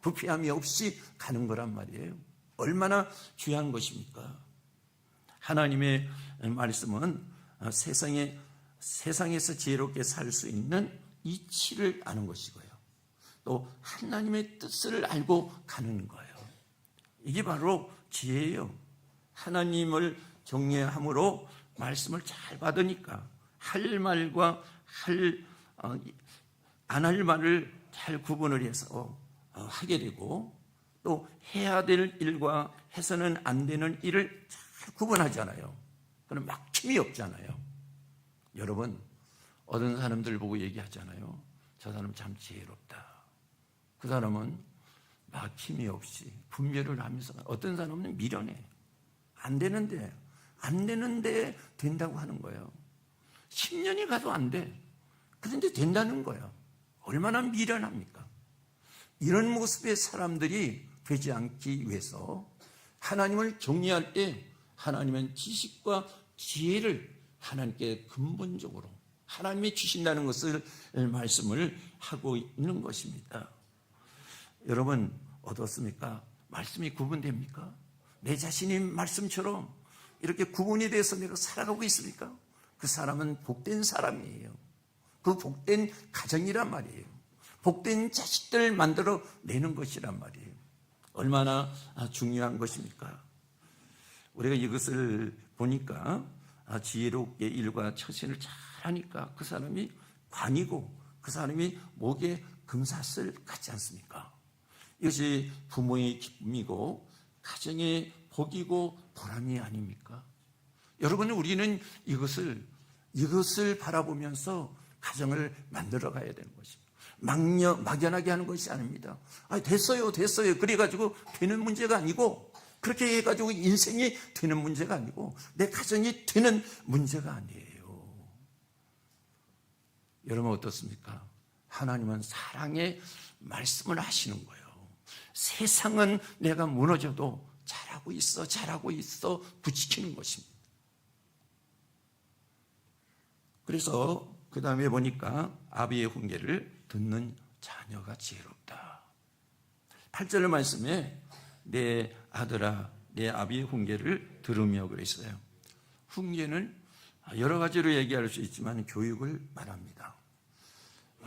부패함이 없이 가는 거란 말이에요. 얼마나 귀한 것입니까? 하나님의 말씀은 세상에서 지혜롭게 살 수 있는 이치를 아는 것이고요. 또 하나님의 뜻을 알고 가는 거예요. 이게 바로 지혜예요. 하나님을 경외함으로 말씀을 잘 받으니까 할 말과 안 할 말을 잘 구분을 해서 하게 되고, 또 해야 될 일과 해서는 안 되는 일을 잘 구분하잖아요. 그럼 막힘이 없잖아요. 여러분, 어떤 사람들 보고 얘기하잖아요. 저 사람 참 지혜롭다. 그 사람은 막힘이 없이 분별을 하면서, 어떤 사람은 미련해. 안 되는데 된다고 하는 거예요. 10년이 가도 안 돼. 그런데 된다는 거예요. 얼마나 미련합니까? 이런 모습의 사람들이 되지 않기 위해서 하나님을 정리할 때 하나님은 지식과 지혜를 하나님께 근본적으로 하나님이 주신다는 것을 말씀을 하고 있는 것입니다. 여러분, 어떻습니까? 말씀이 구분됩니까? 내 자신이 말씀처럼 이렇게 구분이 돼서 내가 살아가고 있습니까? 그 사람은 복된 사람이에요. 그 복된 가정이란 말이에요. 복된 자식들 만들어 내는 것이란 말이에요. 얼마나 중요한 것입니까? 우리가 이것을 보니까 지혜롭게 일과 처신을 잘하니까 그 사람이 관이고 그 사람이 목에 금사슬 같지 않습니까? 이것이 부모의 기쁨이고 가정의 복이고 보람이 아닙니까? 여러분, 우리는 이것을 바라보면서 가정을 만들어 가야 되는 것입니다. 막연하게 하는 것이 아닙니다. 됐어요. 그래가지고 되는 문제가 아니고, 그렇게 해가지고 인생이 되는 문제가 아니고, 내 가정이 되는 문제가 아니에요. 여러분, 어떻습니까? 하나님은 사랑의 말씀을 하시는 거예요. 세상은 내가 무너져도 잘하고 있어 부추기는 것입니다. 그래서 그 다음에 보니까 아비의 훈계를 듣는 자녀가 지혜롭다. 8절 말씀에 내 아들아 내 아비의 훈계를 들으며 그랬어요. 훈계는 여러 가지로 얘기할 수 있지만 교육을 말합니다.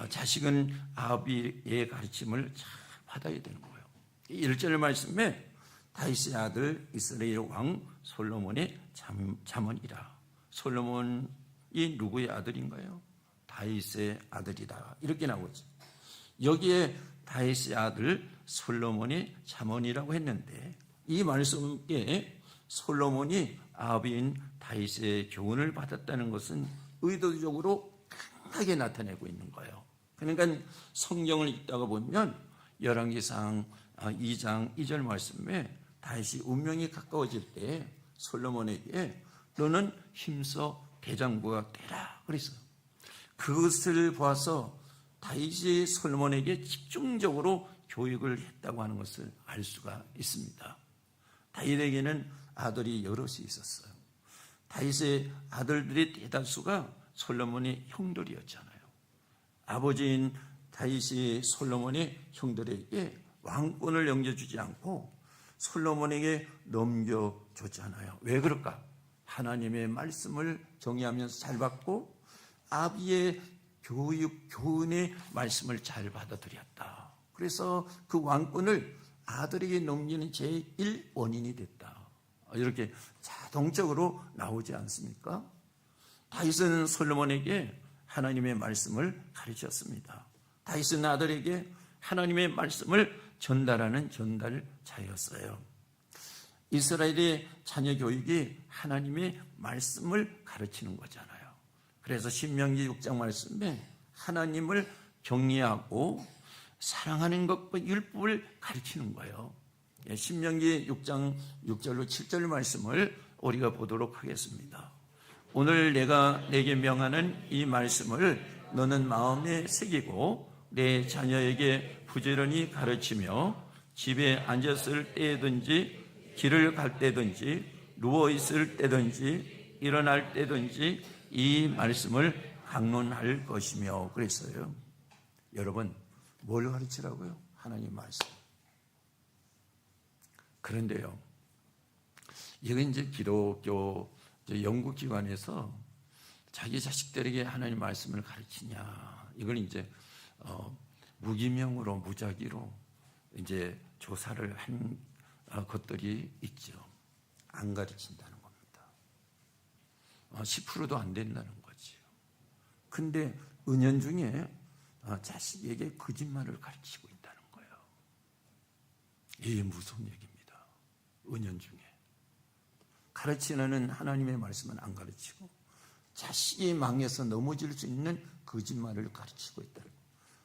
자식은 아비의 가르침을 잘 받아야 되는 거예요. 1절 말씀에 다윗의 아들 이스라엘 왕 솔로몬의 자문이라. 솔로몬이 누구의 아들인가요? 다윗의 아들이다. 이렇게 나오죠. 여기에 다윗의 아들 솔로몬의 자문이라고 했는데, 이 말씀에 솔로몬이 아비인 다윗의 교훈을 받았다는 것은 의도적으로 강하게 나타내고 있는 거예요. 그러니까 성경을 읽다가 보면 열왕기상 2장 2절 말씀에 다윗이 운명이 가까워질 때 솔로몬에게 너는 힘써 대장부가 되라 그랬어요. 그것을 보아서 다윗이 솔로몬에게 집중적으로 교육을 했다고 하는 것을 알 수가 있습니다. 다윗에게는 아들이 여럿이 있었어요. 다윗의 아들들의 대다수가 솔로몬의 형들이었잖아요. 아버지인 다윗이 솔로몬의 형들에게 왕권을 넘겨주지 않고 솔로몬에게 넘겨줬잖아요. 왜 그럴까? 하나님의 말씀을 정의하면서 잘 받고 아비의 교훈의 말씀을 잘 받아들였다. 그래서 그 왕권을 아들에게 넘기는 제1원인이 됐다. 이렇게 자동적으로 나오지 않습니까? 다윗은 솔로몬에게 하나님의 말씀을 가르쳤습니다. 다윗은 아들에게 하나님의 말씀을 전달하는 전달자였어요. 이스라엘의 자녀 교육이 하나님의 말씀을 가르치는 거잖아요. 그래서 신명기 6장 말씀에 하나님을 경외하고 사랑하는 것과 율법을 가르치는 거예요. 신명기 6장 6절로 7절 말씀을 우리가 보도록 하겠습니다. 오늘 내가 내게 명하는 이 말씀을 너는 마음에 새기고 내 자녀에게 부지런히 가르치며 집에 앉았을 때든지 길을 갈 때든지 누워있을 때든지 일어날 때든지 이 말씀을 강론할 것이며 그랬어요. 여러분, 뭘 가르치라고요? 하나님 말씀. 그런데요, 이건 이제 기독교 연구기관에서 자기 자식들에게 하나님 말씀을 가르치냐, 이걸 이제 무기명으로 무작위로 이제 조사를 한 것들이 있죠. 안 가르친다는 겁니다. 10%도 안 된다는 거지요. 근데 은연중에 자식에게 거짓말을 가르치고 있다는 거예요. 이 무서운 얘기입니다. 은연중에 가르치는 하나님의 말씀은 안 가르치고 자식이 망해서 넘어질 수 있는 거짓말을 가르치고 있다.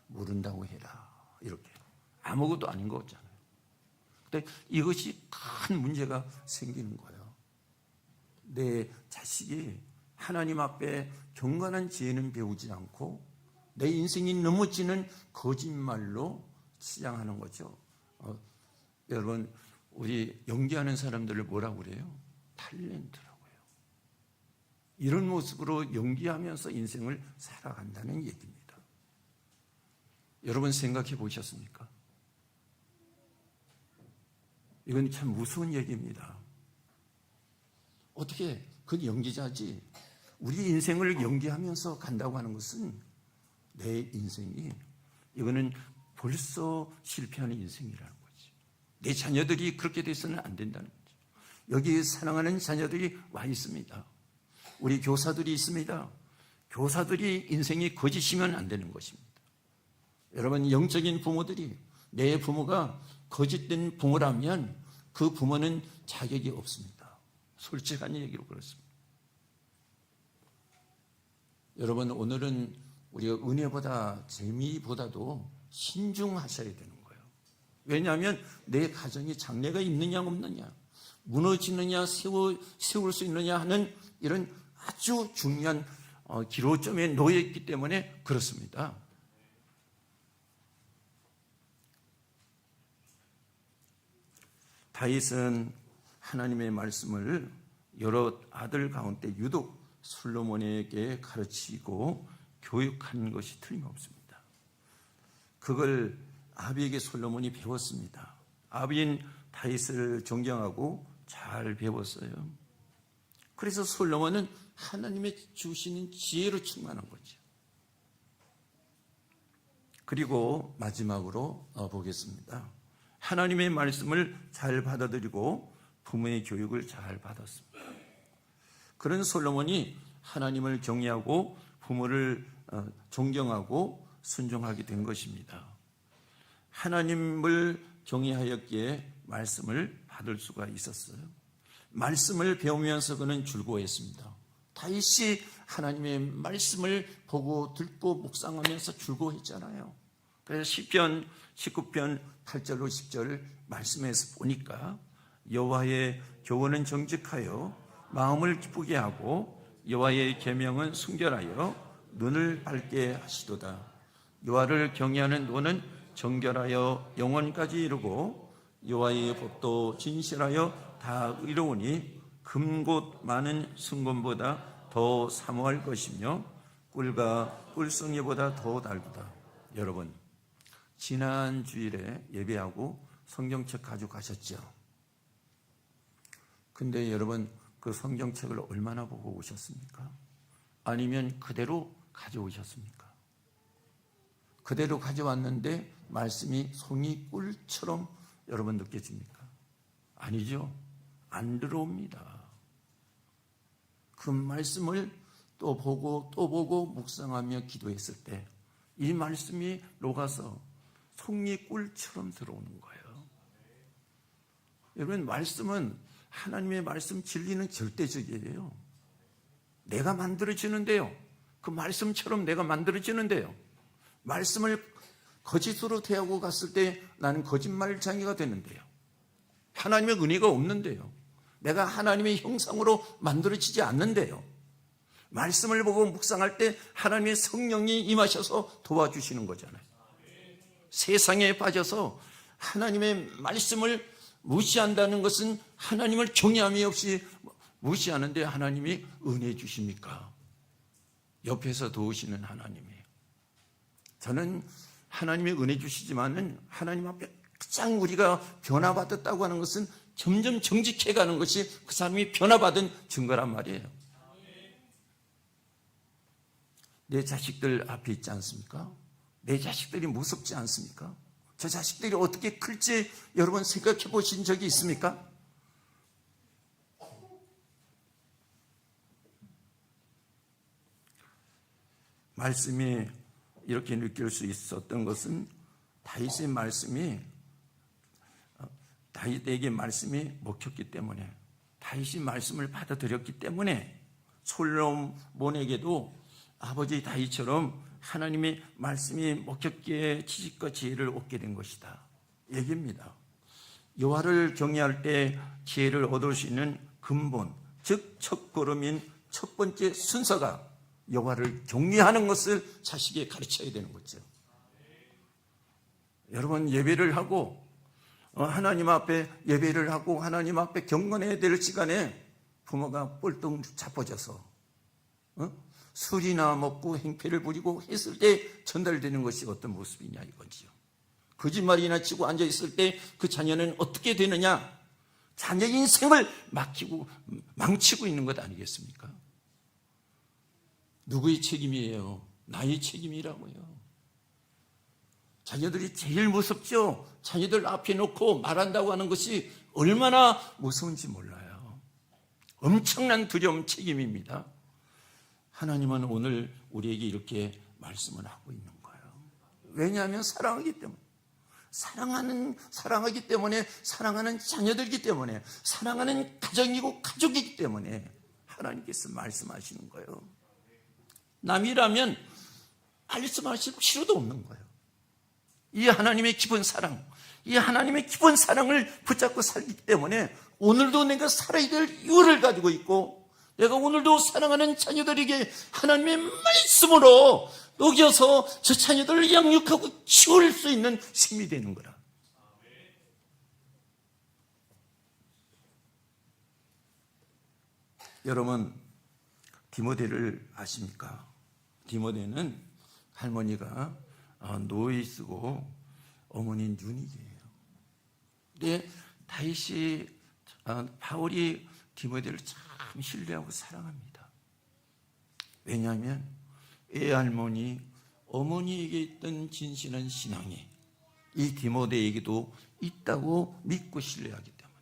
모른다고 해라. 이렇게 아무것도 아닌 거 없잖아요. 근데 이것이 큰 문제가 생기는 거예요. 내 자식이 하나님 앞에 경건한 지혜는 배우지 않고 내 인생이 넘어지는 거짓말로 치장하는 거죠. 여러분, 우리 연기하는 사람들을 뭐라고 그래요? 탤런트라고요. 이런 모습으로 연기하면서 인생을 살아간다는 얘기입니다. 여러분 생각해 보셨습니까? 이건 참 무서운 얘기입니다. 어떻게 그 연기자지 우리 인생을 연기하면서 간다고 하는 것은 내 인생이 이거는 벌써 실패하는 인생이라는 거지. 내 자녀들이 그렇게 돼서는 안 된다는 거지. 여기 사랑하는 자녀들이 와 있습니다. 우리 교사들이 있습니다. 교사들이 인생이 거짓이면 안 되는 것입니다. 여러분, 영적인 부모들이 내 부모가 거짓된 부모라면 그 부모는 자격이 없습니다. 솔직한 얘기로 그렇습니다. 여러분, 오늘은 우리가 은혜보다 재미보다도 신중하셔야 되는 거예요. 왜냐하면 내 가정에 장래가 있느냐 없느냐, 무너지느냐 세울 수 있느냐 하는 이런 아주 중요한 기로점에 놓여 있기 때문에 그렇습니다. 다윗은 하나님의 말씀을 여러 아들 가운데 유독 솔로몬에게 가르치고 교육한 것이 틀림없습니다. 그걸 아비에게 솔로몬이 배웠습니다. 아비인 다윗을 존경하고 잘 배웠어요. 그래서 솔로몬은 하나님의 주시는 지혜로 충만한 거죠. 그리고 마지막으로 보겠습니다. 하나님의 말씀을 잘 받아들이고 부모의 교육을 잘 받았습니다. 그런 솔로몬이 하나님을 경외하고 부모를 존경하고 순종하게 된 것입니다. 하나님을 경외하였기에 말씀을 받을 수가 있었어요. 말씀을 배우면서 그는 즐거워했습니다. 다윗이 하나님의 말씀을 보고 듣고 묵상하면서 즐거워했잖아요. 그래서 시편 19편 8절로 10절 말씀에서 보니까 여호와의 교훈은 정직하여 마음을 기쁘게 하고 여호와의 계명은 순결하여 눈을 밝게 하시도다. 여호와를 경외하는 눈은 정결하여 영원까지 이르고 여호와의 법도 진실하여 다 의로우니 금곧 많은 순금보다 더 사모할 것이며 꿀과 꿀송이보다 더 달구다. 여러분, 지난 주일에 예배하고 성경책 가져가셨죠? 근데 여러분, 그 성경책을 얼마나 보고 오셨습니까? 아니면 그대로 가져오셨습니까? 그대로 가져왔는데 말씀이 송이 꿀처럼 여러분 느껴집니까? 아니죠. 안 들어옵니다. 그 말씀을 또 보고 묵상하며 기도했을 때 이 말씀이 녹아서 송이 꿀처럼 들어오는 거예요. 여러분, 말씀은 하나님의 말씀 진리는 절대적이에요. 내가 만들어지는데요. 그 말씀처럼 내가 만들어지는데요. 말씀을 거짓으로 대하고 갔을 때 나는 거짓말장애가 되는데요. 하나님의 은혜가 없는데요. 내가 하나님의 형상으로 만들어지지 않는데요. 말씀을 보고 묵상할 때 하나님의 성령이 임하셔서 도와주시는 거잖아요. 세상에 빠져서 하나님의 말씀을 무시한다는 것은 하나님을 경외함이 없이 무시하는데 하나님이 은혜 주십니까? 옆에서 도우시는 하나님이. 저는 하나님이 은혜 주시지만은 하나님 앞에 가장 우리가 변화받았다고 하는 것은 점점 정직해가는 것이 그 사람이 변화받은 증거란 말이에요. 내 자식들 앞에 있지 않습니까? 내 자식들이 무섭지 않습니까? 저 자식들이 어떻게 클지 여러분 생각해 보신 적이 있습니까? 말씀이 이렇게 느낄 수 있었던 것은 다윗의 말씀이 다윗에게 말씀이 먹혔기 때문에, 다윗이 말씀을 받아들였기 때문에 솔로몬에게도 아버지 다윗처럼 하나님의 말씀이 먹혔기에 지식과 지혜를 얻게 된 것이다 얘기입니다. 여호와를 경외할 때 지혜를 얻을 수 있는 근본, 즉 첫걸음인 첫 번째 순서가 여호와를 경외하는 것을 자식에게 가르쳐야 되는 거죠. 여러분, 예배를 하고 하나님 앞에 예배를 하고 하나님 앞에 경건해야 될 시간에 부모가 뻘떡 자빠져서 술이나 먹고 행패를 부리고 했을 때 전달되는 것이 어떤 모습이냐 이거지요. 거짓말이나 치고 앉아있을 때 그 자녀는 어떻게 되느냐? 자녀 인생을 망치고 있는 것 아니겠습니까? 누구의 책임이에요? 나의 책임이라고요. 자녀들이 제일 무섭죠. 자녀들 앞에 놓고 말한다고 하는 것이 얼마나 무서운지 몰라요. 엄청난 두려움, 책임입니다. 하나님은 오늘 우리에게 이렇게 말씀을 하고 있는 거예요. 왜냐하면 사랑하기 때문에. 사랑하기 때문에, 사랑하는 자녀들이기 때문에, 사랑하는 가정이고 가족이기 때문에 하나님께서 말씀하시는 거예요. 남이라면 말씀하실 필요도 없는 거예요. 이 하나님의 깊은 사랑, 이 하나님의 깊은 사랑을 붙잡고 살기 때문에 오늘도 내가 살아야 될 이유를 가지고 있고, 내가 오늘도 사랑하는 자녀들에게 하나님의 말씀으로 녹여서 저 자녀들을 양육하고 키울 수 있는 힘이 되는 거라. 여러분, 디모데를 아십니까? 디모데는 할머니가 노이스고 어머니는 유닉이에요. 근데 다윗이 바울이 디모데를 참 신뢰하고 사랑합니다. 왜냐하면 애할머니, 어머니에게 있던 진실한 신앙이 이 디모데에게도 있다고 믿고 신뢰하기 때문에.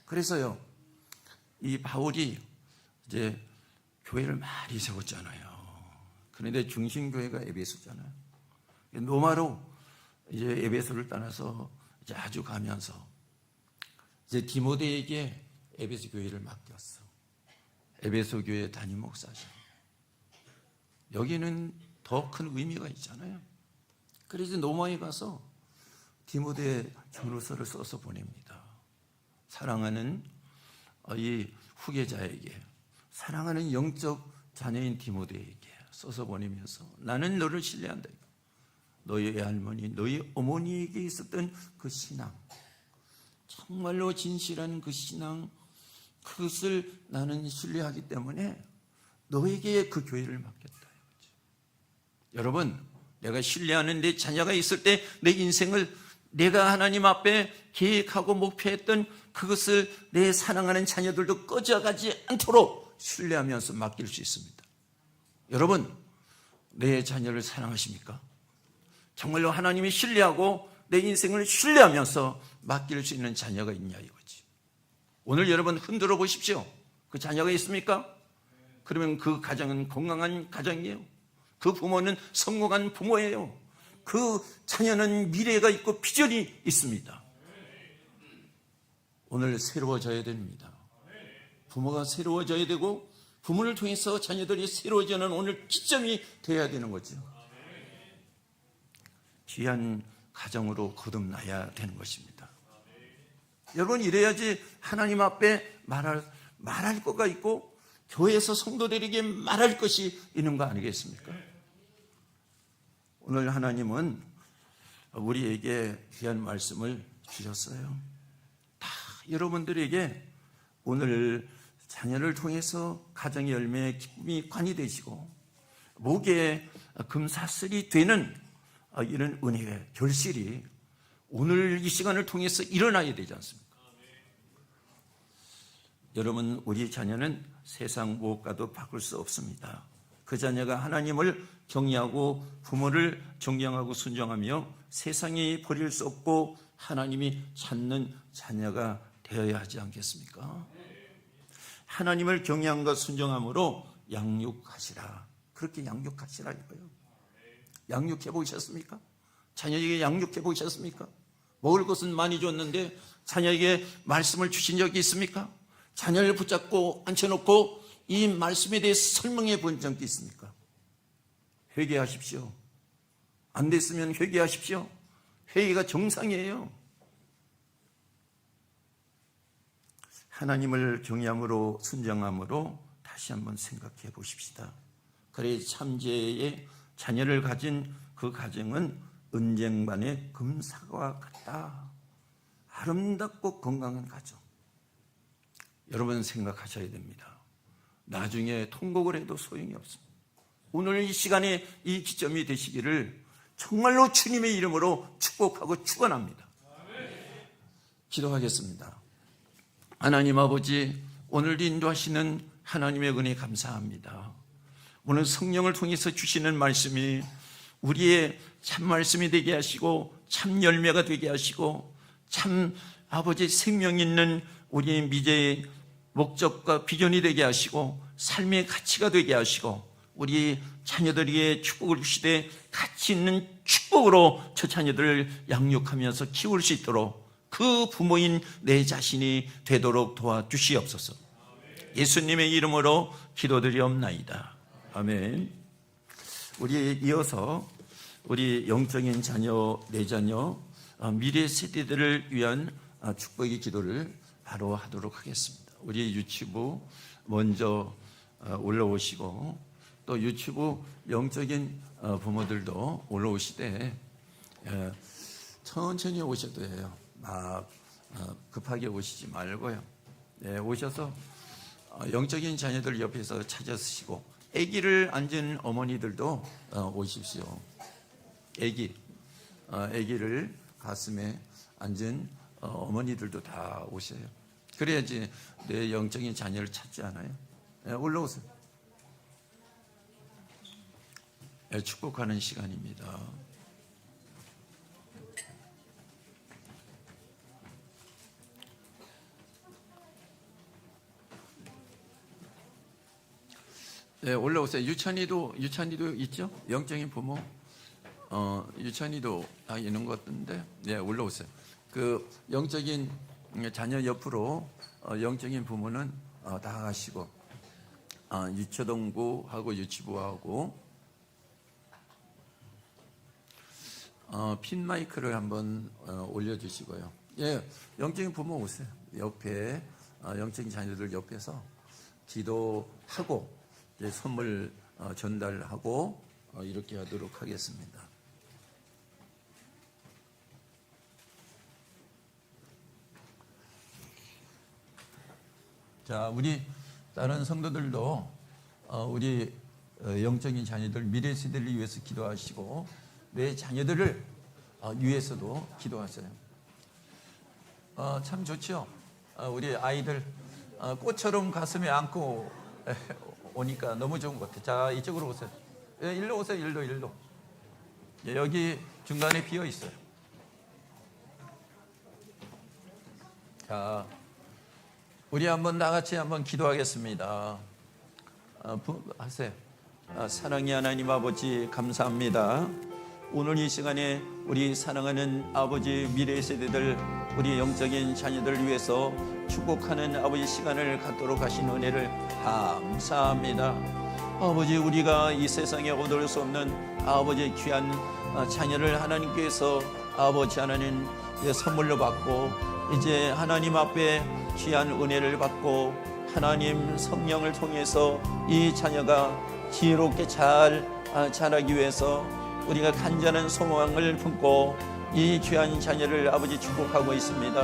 그래서요, 이 바울이 이제 교회를 많이 세웠잖아요. 그런데 중심교회가 에베소잖아요. 로마로 이제 에베소를 떠나서 이제 아주 가면서 이제 디모데에게 에베소 교회를 맡겼어. 에베소 교회 담임 목사죠. 여기는 더 큰 의미가 있잖아요. 그래서 로마에 가서 디모데 전후서를 써서 보냅니다. 사랑하는 이 후계자에게, 사랑하는 영적 자녀인 디모데에게 써서 보내면서 나는 너를 신뢰한다. 너희 할머니, 너희 어머니에게 있었던 그 신앙, 정말로 진실한 그 신앙, 그것을 나는 신뢰하기 때문에 너에게 그 교회를 맡겼다. 여러분, 내가 신뢰하는 내 자녀가 있을 때 내 인생을 내가 하나님 앞에 계획하고 목표했던 그것을 내 사랑하는 자녀들도 꺼져가지 않도록 신뢰하면서 맡길 수 있습니다. 여러분, 내 자녀를 사랑하십니까? 정말로 하나님이 신뢰하고 내 인생을 신뢰하면서 맡길 수 있는 자녀가 있냐 이거지. 오늘 여러분 흔들어 보십시오. 그 자녀가 있습니까? 그러면 그 가정은 건강한 가정이에요. 그 부모는 성공한 부모예요. 그 자녀는 미래가 있고 비전이 있습니다. 오늘 새로워져야 됩니다. 부모가 새로워져야 되고 부모를 통해서 자녀들이 새로워지는 오늘 기점이 되어야 되는 거죠. 귀한 가정으로 거듭나야 되는 것입니다. 여러분, 이래야지 하나님 앞에 말할 거가 있고 교회에서 성도들에게 말할 것이 있는 거 아니겠습니까? 오늘 하나님은 우리에게 귀한 말씀을 주셨어요. 다 여러분들에게 오늘 자녀를 통해서 가정의 열매의 기쁨이 관이 되시고 목에 금사슬이 되는 이런 은혜의 결실이 오늘 이 시간을 통해서 일어나야 되지 않습니까? 여러분, 우리 자녀는 세상 무엇과도 바꿀 수 없습니다. 그 자녀가 하나님을 경외하고 부모를 존경하고 순종하며 세상이 버릴 수 없고 하나님이 찾는 자녀가 되어야 하지 않겠습니까? 하나님을 경외함과 순종함으로 양육하시라. 그렇게 양육하시라 이거예요. 양육해 보셨습니까? 자녀에게 양육해 보셨습니까? 먹을 것은 많이 줬는데 자녀에게 말씀을 주신 적이 있습니까? 자녀를 붙잡고 앉혀놓고 이 말씀에 대해서 설명해 본 적이 있습니까? 회개하십시오. 안 됐으면 회개하십시오. 회개가 정상이에요. 하나님을 경외함으로 순종함으로 다시 한번 생각해 보십시다. 그래 참제의 자녀를 가진 그 가정은 은쟁반의 금사과 같다. 아름답고 건강한 가정. 여러분 생각하셔야 됩니다. 나중에 통곡을 해도 소용이 없습니다. 오늘 이 시간에 이 기점이 되시기를 정말로 주님의 이름으로 축복하고 축원합니다. 기도하겠습니다. 하나님 아버지, 오늘 인도하시는 하나님의 은혜 감사합니다. 오늘 성령을 통해서 주시는 말씀이 우리의 참 말씀이 되게 하시고 참 열매가 되게 하시고 참 아버지 생명 있는 우리의 미래의 목적과 비전이 되게 하시고 삶의 가치가 되게 하시고 우리 자녀들에게 축복을 주시되 가치 있는 축복으로 저 자녀들을 양육하면서 키울 수 있도록 그 부모인 내 자신이 되도록 도와주시옵소서. 예수님의 이름으로 기도드리옵나이다. 아멘. 우리 이어서 우리 영적인 자녀, 내 자녀, 미래 세대들을 위한 축복의 기도를 바로 하도록 하겠습니다. 우리 유치부 먼저 올라오시고 또 유치부 영적인 부모들도 올라오시되 천천히 오셔도 해요. 막 급하게 오시지 말고요. 네, 오셔서 영적인 자녀들 옆에서 찾아쓰시고 아기를 앉은 어머니들도 오십시오. 아기를 가슴에 앉은 어머니들도 다 오셔요. 그래야지 내 영적인 자녀를 찾지 않아요. 네, 올라오세요. 네, 축복하는 시간입니다. 네, 올라오세요. 유찬이도 있죠? 영적인 부모. 유찬이도 있는 것 같은데. 네, 올라오세요. 그 영적인 자녀 옆으로 영적인 부모는 다 가시고 유초동부하고 유치부하고 핀 마이크를 한번 올려주시고요. 예, 영적인 부모 오세요. 옆에 영적인 자녀들 옆에서 기도하고 이제 선물 전달하고 이렇게 하도록 하겠습니다. 자, 우리 다른 성도들도 우리 영적인 자녀들 미래 세대를 위해서 기도하시고 내 자녀들을 위해서도 기도하세요. 참 좋죠. 우리 아이들 꽃처럼 가슴에 안고 오니까 너무 좋은 것 같아요. 자, 이쪽으로 오세요. 예, 일로 오세요. 일로. 예, 여기 중간에 비어 있어요. 자, 우리 한번 다 같이 한번 기도하겠습니다. 하세요. 사랑의 하나님 아버지 감사합니다. 오늘 이 시간에 우리 사랑하는 아버지 미래 세대들 우리 영적인 자녀들을 위해서 축복하는 아버지 시간을 갖도록 하신 은혜를 감사합니다. 아버지 우리가 이 세상에 얻을 수 없는 아버지 귀한 자녀를 하나님께서 아버지 하나님 선물로 받고 이제 하나님 앞에 귀한 은혜를 받고 하나님 성령을 통해서 이 자녀가 지혜롭게 잘 자라기 위해서 우리가 간절한 소망을 품고 이 귀한 자녀를 아버지 축복하고 있습니다.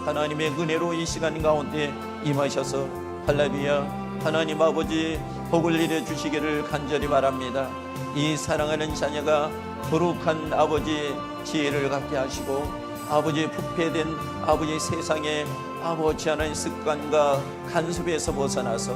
하나님의 은혜로 이 시간 가운데 임하셔서 할렐루야 하나님 아버지 복을 이루어 주시기를 간절히 바랍니다. 이 사랑하는 자녀가 거룩한 아버지 지혜를 갖게 하시고 아버지 부패된 아버지 세상의 아버지 하나님 습관과 간섭에서 벗어나서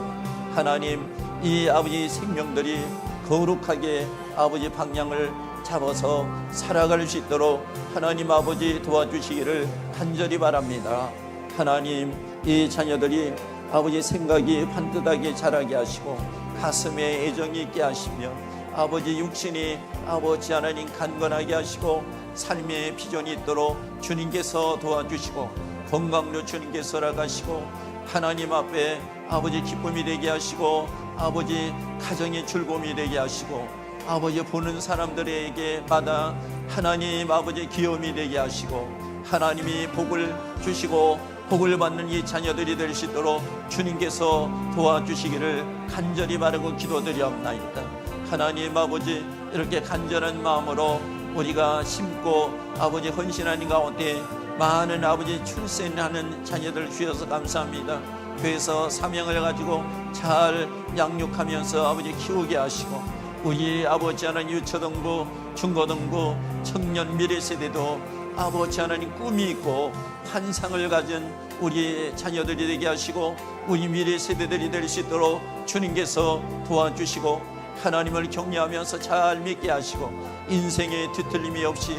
하나님 이 아버지 생명들이 거룩하게 아버지 방향을 잡아서 살아갈 수 있도록 하나님 아버지 도와주시기를 간절히 바랍니다. 하나님 이 자녀들이 아버지 생각이 반듯하게 자라게 하시고 가슴에 애정이 있게 하시며 아버지 육신이 아버지 하나님 강건하게 하시고 삶의 비전이 있도록 주님께서 도와주시고 건강도 주님께서 허락하시고 하나님 앞에 아버지 기쁨이 되게 하시고 아버지 가정의 즐거움이 되게 하시고 아버지 보는 사람들에게 마다 하나님 아버지 기염이 되게 하시고 하나님이 복을 주시고 복을 받는 이 자녀들이 될 수 있도록 주님께서 도와주시기를 간절히 바라고 기도드리옵나이다. 하나님 아버지 이렇게 간절한 마음으로 우리가 심고 아버지 헌신하는 가운데 많은 아버지 출생하는 자녀들 주셔서 감사합니다. 그래서 사명을 가지고 잘 양육하면서 아버지 키우게 하시고 우리 아버지 하나님 유초등부 중고등부 청년 미래 세대도 아버지 하나님 꿈이 있고 환상을 가진 우리 자녀들이 되게 하시고 우리 미래 세대들이 될 수 있도록 주님께서 도와주시고 하나님을 경외하면서 잘 믿게 하시고 인생의 뒤틀림이 없이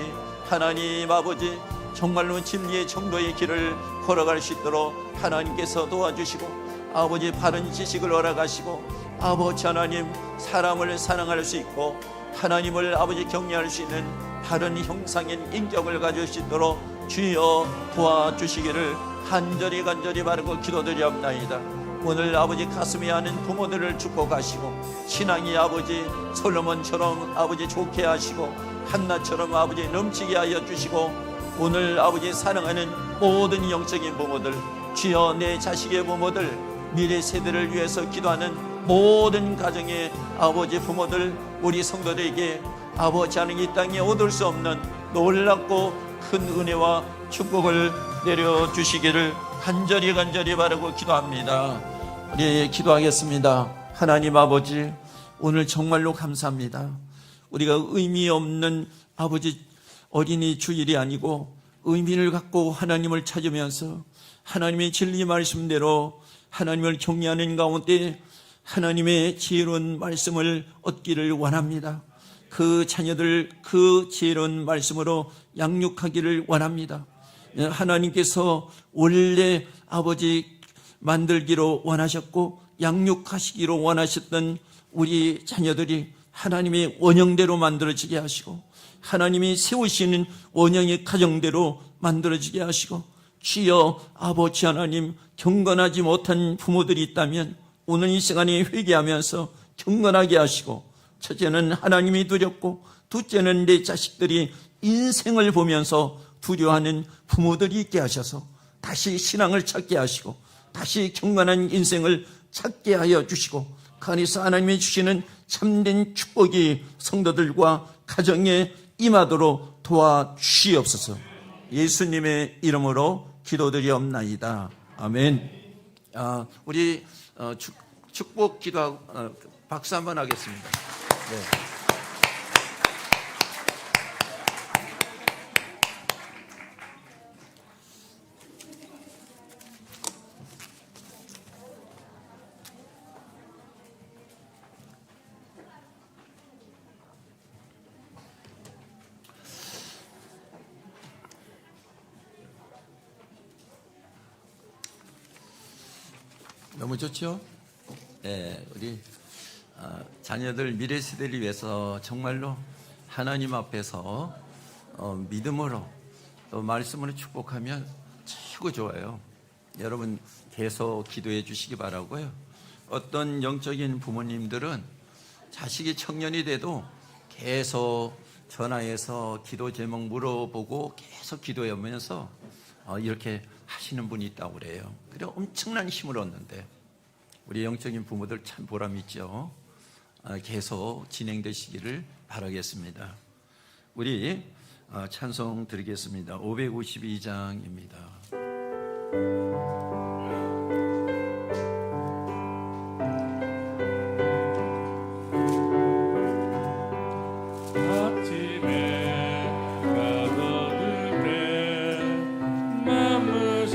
하나님 아버지 정말로 진리의 정도의 길을 걸어갈 수 있도록 하나님께서 도와주시고 아버지 바른 지식을 허락하시고 아버지 하나님 사람을 사랑할 수 있고 하나님을 아버지 경외할 수 있는 바른 형상인 인격을 가질 수 있도록 주여 도와주시기를 간절히 바라고 기도드리옵나이다. 오늘 아버지 가슴이 아는 부모들을 축복하시고 신앙이 아버지 솔로몬처럼 아버지 좋게 하시고 한나처럼 아버지 넘치게 하여 주시고 오늘 아버지 사랑하는 모든 영적인 부모들 주여 내 자식의 부모들 미래 세대를 위해서 기도하는 모든 가정의 아버지 부모들 우리 성도들에게 아버지 하는 이 땅에 얻을 수 없는 놀랍고 큰 은혜와 축복을 내려주시기를 간절히 바라고 기도합니다. 우리 기도하겠습니다. 하나님 아버지 오늘 정말로 감사합니다. 우리가 의미 없는 아버지 어린이 주일이 아니고 의미를 갖고 하나님을 찾으면서 하나님의 진리 말씀대로 하나님을 경외하는 가운데 하나님의 지혜로운 말씀을 얻기를 원합니다. 그 자녀들 그 지혜로운 말씀으로 양육하기를 원합니다. 하나님께서 원래 아버지 만들기로 원하셨고 양육하시기로 원하셨던 우리 자녀들이 하나님의 원형대로 만들어지게 하시고 하나님이 세우시는 원형의 가정대로 만들어지게 하시고 주여 아버지 하나님 경건하지 못한 부모들이 있다면 오늘 이 시간에 회개하면서 경건하게 하시고 첫째는 하나님이 두렵고 둘째는 내 자식들이 인생을 보면서 두려워하는 부모들이 있게 하셔서 다시 신앙을 찾게 하시고 다시 경건한 인생을 찾게 하여 주시고 그 안에서 하나님이 주시는 참된 축복이 성도들과 가정에 임하도록 도와주시옵소서. 예수님의 이름으로 기도드리옵나이다. 아멘. 우리 축복 기도 박수 한번 하겠습니다. 네. 너무 좋죠? 네, 우리 자녀들 미래 세대를 위해서 정말로 하나님 앞에서 믿음으로 또 말씀으로 축복하면 최고 좋아요. 여러분 계속 기도해 주시기 바라고요. 어떤 영적인 부모님들은 자식이 청년이 돼도 계속 전화해서 기도 제목 물어보고 계속 기도하면서 이렇게 하시는 분이 있다고 그래요. 그래 엄청난 힘을 얻는데 우리 영적인 부모들 참 보람 있죠. 계속 진행되시기를 바라겠습니다. 우리 찬송 드리겠습니다. 552장입니다.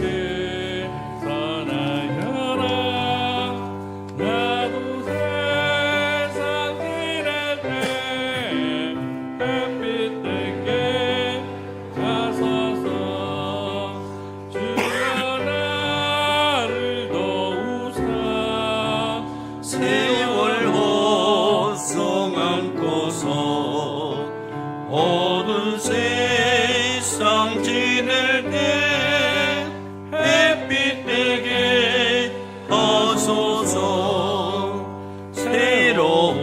주여 어두운 세상 지낼 때 햇빛 되게 하소서. 새로운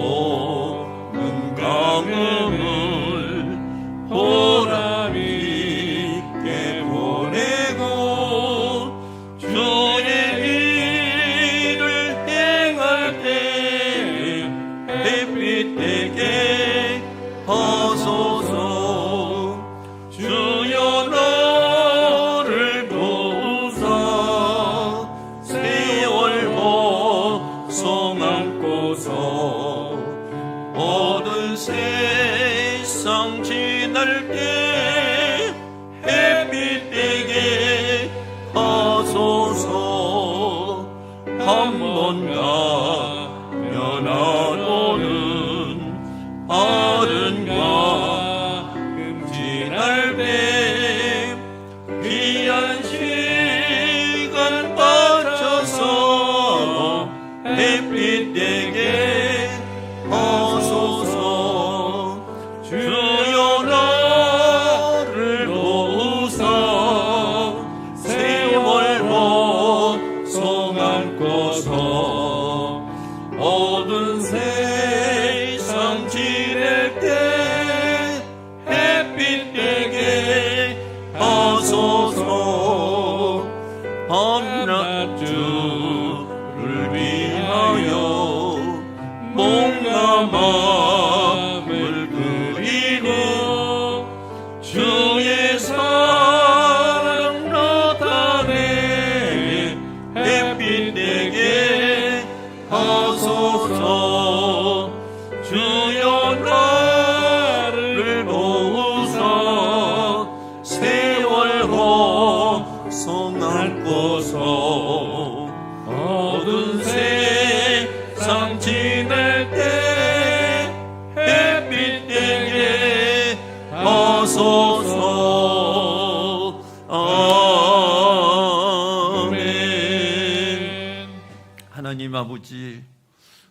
감흥을 보람 있게 보내고 주의 일을 행할 때 햇빛 되게 하소서. 주여 너를 도우사 세월 보송 안고서 어두운 세상 지날 때 햇빛 되게 하소서. 한 번 가면 안 오는 어른과 금지날 때 귀한 시간 맞춰서 햇빛 되게 하소서. 주여 나를 도우사 세월 보송 안고서 어두운 세상 지낼 때 햇빛 되게 하소서. 밤낮 주를 위하여 몸과 마음을 드리고 주의 사랑 나타내 햇빛 되게 하소서. 주여 나를 도우사 세월 보송 안고서 어두운 세상 지낼 때 햇빛 되게 하소서. 아멘. 하나님 아버지,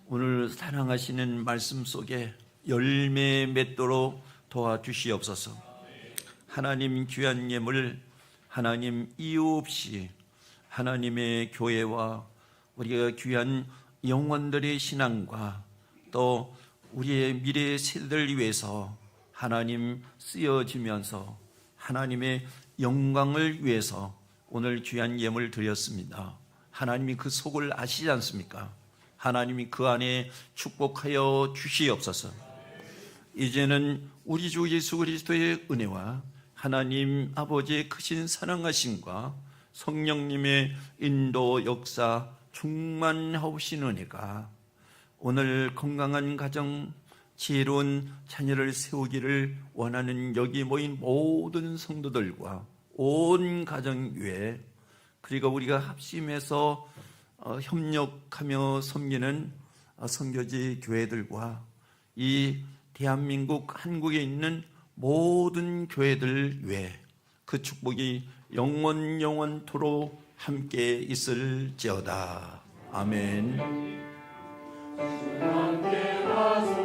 오늘 사랑하시는 말씀 속에 열매 맺도록 도와주시옵소서. 하나님 귀한 예물, 하나님 이유 없이 하나님의 교회와 우리가 귀한 영혼들의 신앙과 또 우리의 미래 세대를 위해서 하나님 쓰여지면서 하나님의 영광을 위해서 오늘 귀한 예물을 드렸습니다. 하나님이 그 속을 아시지 않습니까? 하나님이 그 안에 축복하여 주시옵소서. 이제는 우리 주 예수 그리스도의 은혜와 하나님 아버지의 크신 사랑하심과 성령님의 인도 역사 충만하신 은혜가 오늘 건강한 가정, 지혜로운 자녀를 세우기를 원하는 여기 모인 모든 성도들과 온 가정 위에, 그리고 우리가 합심해서 협력하며 섬기는 선교지 교회들과 이 대한민국 한국에 있는 모든 교회들 위에 그 축복이 영원토록 함께 있을지어다. 아멘. 함께 하소서.